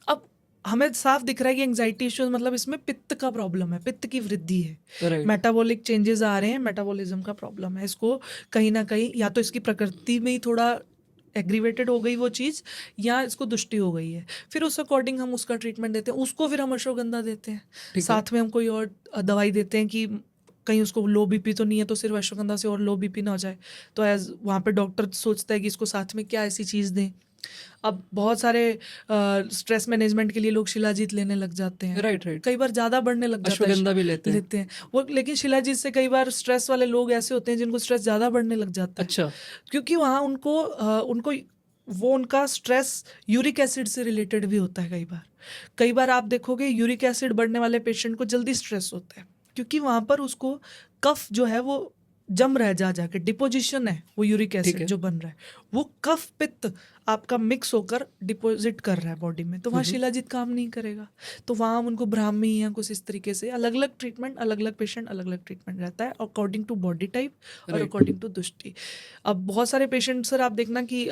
अब हमें साफ दिख रहा है कि एंग्जाइटी इश्यूज मतलब इसमें पित्त का प्रॉब्लम है, पित्त की वृद्धि है, राइट, मेटाबॉलिक चेंजेस आ रहे हैं, मेटाबॉलिज्म का प्रॉब्लम है। इसको कहीं ना कहीं या तो इसकी प्रकृति में ही थोड़ा एग्रीवेटेड हो गई वो चीज़, या इसको दुष्टि हो गई है। फिर उस अकॉर्डिंग हम उसका ट्रीटमेंट देते हैं, उसको फिर हम अश्वगंधा देते हैं, ठीक है, साथ में हम कोई और दवाई देते हैं कि कहीं उसको लो बीपी तो नहीं है, तो सिर्फ अश्वगंधा से और लो बीपी ना हो जाए। तो एज वहाँ पे डॉक्टर सोचता है कि इसको साथ में क्या ऐसी चीज़ दें। अब बहुत सारे स्ट्रेस मैनेजमेंट के लिए लोग शिलाजीत लेने लग जाते हैं, राइट, राइट। कई बार ज़्यादा बढ़ने लग जाता है अश्वगंधा भी लेते हैं। लेते हैं वो। लेकिन शिलाजीत से कई बार स्ट्रेस वाले लोग ऐसे होते हैं जिनको स्ट्रेस ज़्यादा बढ़ने लग जाता है, अच्छा, क्योंकि वहाँ उनको वो उनका स्ट्रेस यूरिक एसिड से रिलेटेड भी होता है। कई बार आप देखोगे यूरिक एसिड बढ़ने वाले पेशेंट को जल्दी स्ट्रेस होता है, क्योंकि वहाँ पर उसको कफ जो है वो जम रहा है, जा जाके डिपोजिशन है वो यूरिक ठीक एसिड है। जो बन रहा है, वो कफ पित्त आपका मिक्स होकर डिपॉजिट कर रहा है बॉडी में, तो हुँ, वहाँ हुँ, शिलाजीत काम नहीं करेगा। तो वहाँ हम उनको ब्राह्मी या कुछ इस तरीके से अलग अलग ट्रीटमेंट, अलग अलग पेशेंट अलग अलग ट्रीटमेंट रहता है अकॉर्डिंग टू बॉडी टाइप और राइट, अकॉर्डिंग टू दृष्टि। अब बहुत सारे पेशेंट सर आप देखना कि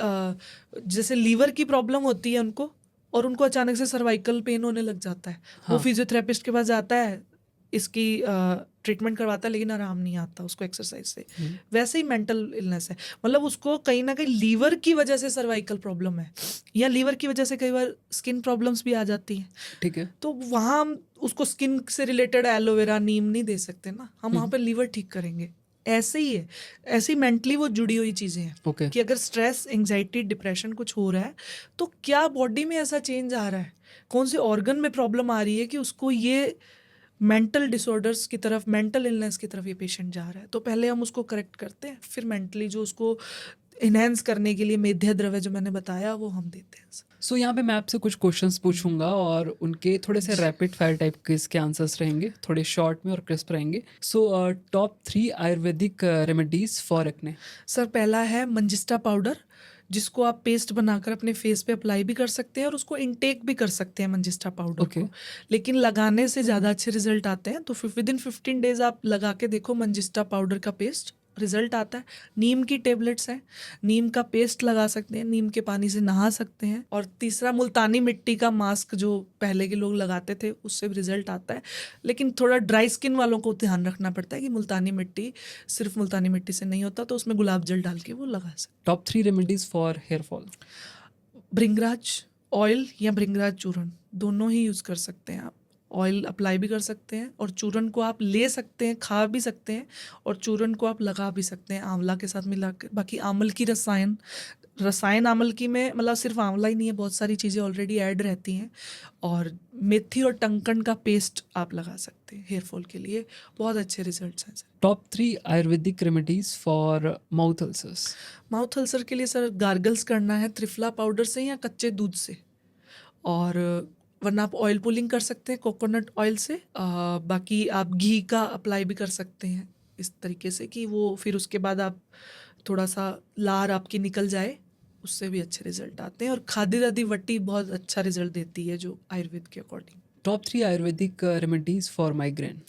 जैसे लीवर की प्रॉब्लम होती है उनको, और उनको अचानक से सर्वाइकल पेन होने लग जाता है, वो हाँ, फिजियोथेरेपिस्ट के पास जाता है, इसकी ट्रीटमेंट करवाता है, लेकिन आराम नहीं आता उसको एक्सरसाइज से। हुँ, वैसे ही मेंटल इलनेस है, मतलब उसको कहीं ना कहीं लीवर की वजह से सर्वाइकल प्रॉब्लम है, या लीवर की वजह से कई बार स्किन प्रॉब्लम्स भी आ जाती हैं। ठीक है, तो वहाँ हम उसको स्किन से रिलेटेड एलोवेरा नीम नहीं दे सकते ना, हम हुँ, वहाँ पर लीवर ठीक करेंगे। ऐसे ही है, ऐसी मेंटली वो जुड़ी हुई चीज़ें हैं ओके, कि अगर स्ट्रेस, एंग्जाइटी, डिप्रेशन कुछ हो रहा है, तो क्या बॉडी में ऐसा चेंज आ रहा है, कौन से ऑर्गन में प्रॉब्लम आ रही है कि उसको ये मेंटल डिसऑर्डर्स की तरफ, मेंटल इलनेस की तरफ ये पेशेंट जा रहा है। तो पहले हम उसको करेक्ट करते हैं, फिर मेंटली जो उसको इन्हेंस करने के लिए मेध्य द्रव्य जो मैंने बताया वो हम देते हैं। सो यहाँ पे मैं आपसे कुछ क्वेश्चंस पूछूंगा और उनके थोड़े से रैपिड फायर टाइप के इसके आंसर्स रहेंगे, थोड़े शॉर्ट में और क्रिस्प रहेंगे। So top 3 Ayurvedic remedies for acne. Sir, पहला है मंजिस्टा पाउडर, जिसको आप पेस्ट बनाकर अपने फेस पे अप्लाई भी कर सकते हैं और उसको इनटेक भी कर सकते हैं मंजिस्टा पाउडर ओके। को। लेकिन लगाने से ज़्यादा अच्छे रिजल्ट आते हैं, तो विद इन 15 डेज आप लगा के देखो मंजिस्टा पाउडर का पेस्ट, रिजल्ट आता है। नीम की टेबलेट्स हैं, नीम का पेस्ट लगा सकते हैं, नीम के पानी से नहा सकते हैं। और तीसरा मुल्तानी मिट्टी का मास्क जो पहले के लोग लगाते थे, उससे भी रिजल्ट आता है। लेकिन थोड़ा ड्राई स्किन वालों को ध्यान रखना पड़ता है कि मुल्तानी मिट्टी सिर्फ मुल्तानी मिट्टी से नहीं होता, तो उसमें गुलाब जल डाल के वो लगा सकते top 3 remedies for hair fall. हैं। भृंगराज ऑयल या भृंगराज चूर्ण दोनों ही यूज़ कर सकते हैं आप। ऑयल अप्लाई भी कर सकते हैं और चूर्ण को आप ले सकते हैं, खा भी सकते हैं, और चूर्ण को आप लगा भी सकते हैं आंवला के साथ मिला कर। बाकी आंवल की रसायन आंवल की में मतलब सिर्फ आंवला ही नहीं है, बहुत सारी चीज़ें ऑलरेडी ऐड रहती हैं। और मेथी और टंकन का पेस्ट आप लगा सकते हैं हेयर फॉल के लिए, बहुत अच्छे रिजल्ट्स हैं sir. Top 3 Ayurvedic remedies for mouth ulcers. Mouth ulcer के लिए सर गार्गल्स करना है त्रिफला पाउडर से या कच्चे दूध से, और वरना आप ऑयल पुलिंग कर सकते हैं कोकोनट ऑयल से। बाकी आप घी का अप्लाई भी कर सकते हैं इस तरीके से कि वो फिर उसके बाद आप थोड़ा सा लार आपकी निकल जाए, उससे भी अच्छे रिजल्ट आते हैं। और खादी दादी वट्टी बहुत अच्छा रिजल्ट देती है जो आयुर्वेद के according. Top 3 Ayurvedic remedies for migraine.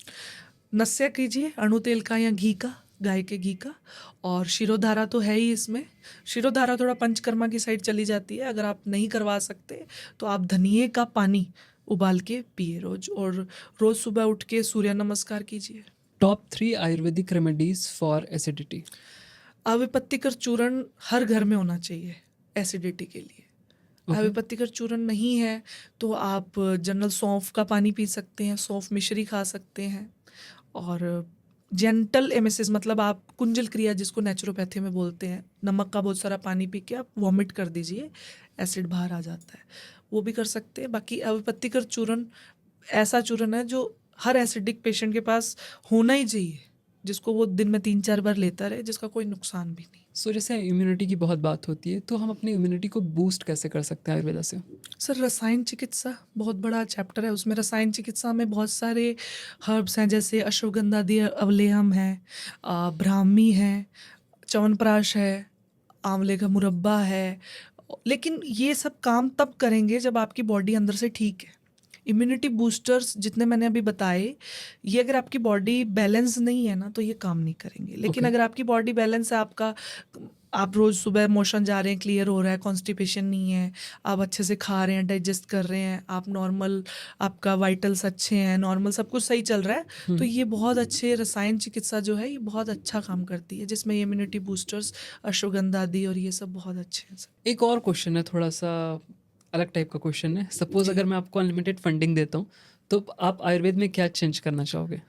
नस्य कीजिए अणु तेल का या घी का, गाय के घी का। और शिरोधारा तो है ही इसमें। शिरोधारा थोड़ा पंचकर्मा की साइड चली जाती है, अगर आप नहीं करवा सकते तो आप धनिए का पानी उबाल के पिए रोज, और रोज सुबह उठ के सूर्य नमस्कार कीजिए। Top 3 Ayurvedic remedies for acidity. आविपत्तिकर चूर्ण हर घर में होना चाहिए एसिडिटी के लिए। आविपत्तिकर चूर्ण नहीं है तो आप जनरल सौंफ का पानी पी सकते हैं, सौंफ मिश्री खा सकते हैं। और जेंटल एमेसिस मतलब आप कुंजल क्रिया जिसको नेचुरोपैथी में बोलते हैं, नमक का बहुत सारा पानी पी के आप वॉमिट कर दीजिए, एसिड बाहर आ जाता है, वो भी कर सकते हैं। बाकी आविपत्तिकर चूर्ण ऐसा चूर्ण है जो हर एसिडिक पेशेंट के पास होना ही चाहिए, जिसको वो दिन में 3-4 बार लेता रहे, जिसका कोई नुकसान भी नहीं। सो जैसे इम्यूनिटी की बहुत बात होती है, तो हम अपनी इम्यूनिटी को बूस्ट कैसे कर सकते हैं आयुर्वेदा से। सर रसायन चिकित्सा बहुत बड़ा चैप्टर है, उसमें रसायन चिकित्सा में बहुत सारे हर्ब्स हैं, जैसे अश्वगंधादी अवलेहम है, ब्राह्मी है, च्यवनप्राश है, आंवले का मुरब्बा है। लेकिन ये सब काम तब करेंगे जब आपकी बॉडी अंदर से ठीक है। इम्यूनिटी बूस्टर्स जितने मैंने अभी बताए, ये अगर आपकी बॉडी बैलेंस नहीं है ना तो ये काम नहीं करेंगे। लेकिन Okay. अगर आपकी बॉडी बैलेंस है, आप रोज़ सुबह मोशन जा रहे हैं, क्लियर हो रहा है, कॉन्स्टिपेशन नहीं है, आप अच्छे से खा रहे हैं, डाइजेस्ट कर रहे हैं, आप नॉर्मल, आपका वाइटल्स अच्छे हैं, नॉर्मल सब कुछ सही चल रहा है, तो ये बहुत अच्छे रसायन चिकित्सा जो है ये बहुत अच्छा काम करती है, जिसमें इम्यूनिटी बूस्टर्स, अश्वगंधा आदि और ये सब बहुत अच्छे हैं सर। एक और क्वेश्चन है, थोड़ा सा अलग टाइप का क्वेश्चन है। सपोज जी। अगर मैं आपको अनलिमिटेड फंडिंग देता हूँ, तो आप आयुर्वेद में क्या चेंज करना चाहोगे।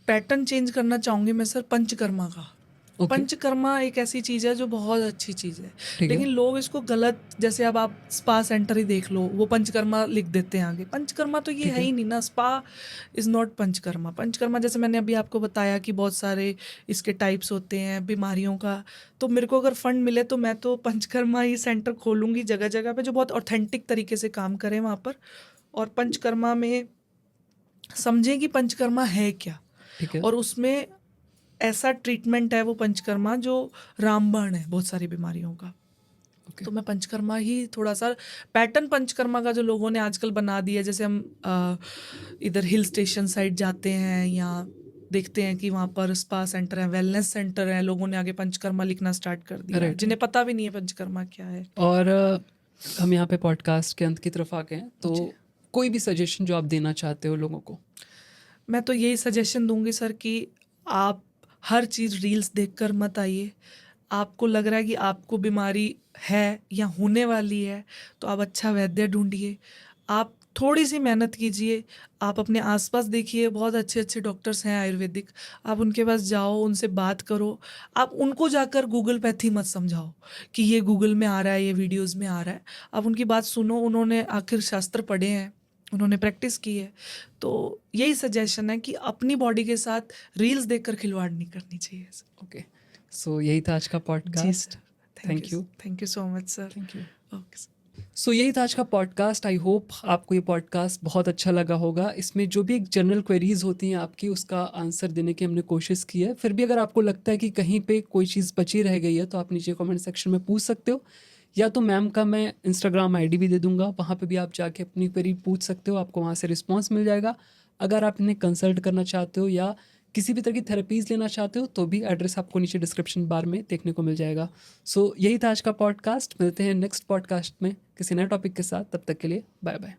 पैटर्न चेंज करना चाहूँगी मैं सर पंचकर्मा का। Okay. पंचकर्मा एक ऐसी चीज़ है जो बहुत अच्छी चीज़ है, ठीक है। लेकिन लोग इसको गलत, जैसे अब आप स्पा सेंटर ही देख लो, वो पंचकर्मा लिख देते हैं आगे। पंचकर्मा तो ये ठीक है है। ही नहीं ना, spa is not panchakarma. Panchakarma जैसे मैंने अभी आपको बताया कि बहुत सारे इसके टाइप्स होते हैं बीमारियों का, तो मेरे को अगर फंड मिले तो मैं तो पंचकर्मा ही सेंटर खोलूँगी जगह जगह पे, जो बहुत ऑथेंटिक तरीके से काम करें वहाँ पर। और पंचकर्मा में समझें कि पंचकर्मा है क्या, ठीक है। और उसमें ऐसा ट्रीटमेंट है वो पंचकर्मा जो रामबाण है बहुत सारी बीमारियों का। Okay. तो मैं पंचकर्मा ही थोड़ा सा पैटर्न पंचकर्मा का जो लोगों ने आजकल बना दिया, जैसे हम इधर हिल स्टेशन साइड जाते हैं या देखते हैं कि वहाँ पर स्पा सेंटर है, वेलनेस सेंटर है, लोगों ने आगे पंचकर्मा लिखना स्टार्ट कर दिया है, Right, जिन्हें पता भी नहीं है पंचकर्मा क्या है। और हम यहाँ पे पॉडकास्ट के अंत की तरफ आ गए हैं, तो जी। कोई भी सजेशन जो आप देना चाहते हो लोगों को। मैं तो यही सजेशन दूंगी सर कि आप हर चीज़ रील्स देखकर मत आइए। आपको लग रहा है कि आपको बीमारी है या होने वाली है, तो आप अच्छा वैद्य ढूंढिए, आप थोड़ी सी मेहनत कीजिए, आप अपने आसपास देखिए, बहुत अच्छे अच्छे डॉक्टर्स हैं आयुर्वेदिक, आप उनके पास जाओ, उनसे बात करो। आप उनको जाकर गूगल पैथी मत समझाओ कि ये गूगल में आ रहा है, ये वीडियोज़ में आ रहा है। आप उनकी बात सुनो, उन्होंने आखिर शास्त्र पढ़े हैं, उन्होंने प्रैक्टिस की है। तो यही सजेशन है कि अपनी बॉडी के साथ रील्स देखकर खिलवाड़ नहीं करनी चाहिए। ओके, सो यही था आज का जी podcast. Sir, thank you. Thank you so much sir. Thank you. Okay sir. So यही था आज का पॉडकास्ट। आई होप आपको ये पॉडकास्ट बहुत अच्छा लगा होगा। इसमें जो भी एक जनरल क्वेरीज होती हैं आपकी, उसका आंसर देने की हमने कोशिश की है। फिर भी अगर आपको लगता है कि कहीं पे कोई चीज़ बची रह गई है तो आप नीचे कमेंट सेक्शन में पूछ सकते हो, या तो मैम का मैं इंस्टाग्राम आईडी भी दे दूंगा, वहाँ पे भी आप जाके अपनी क्वेरी पूछ सकते हो, आपको वहाँ से रिस्पॉन्स मिल जाएगा। अगर आप इन्हें कंसल्ट करना चाहते हो या किसी भी तरह की थेरेपीज़ लेना चाहते हो तो भी एड्रेस आपको नीचे डिस्क्रिप्शन बार में देखने को मिल जाएगा। सो यही था आज का पॉडकास्ट। मिलते हैं नेक्स्ट पॉडकास्ट में किसी नए टॉपिक के साथ। तब तक के लिए बाय बाय।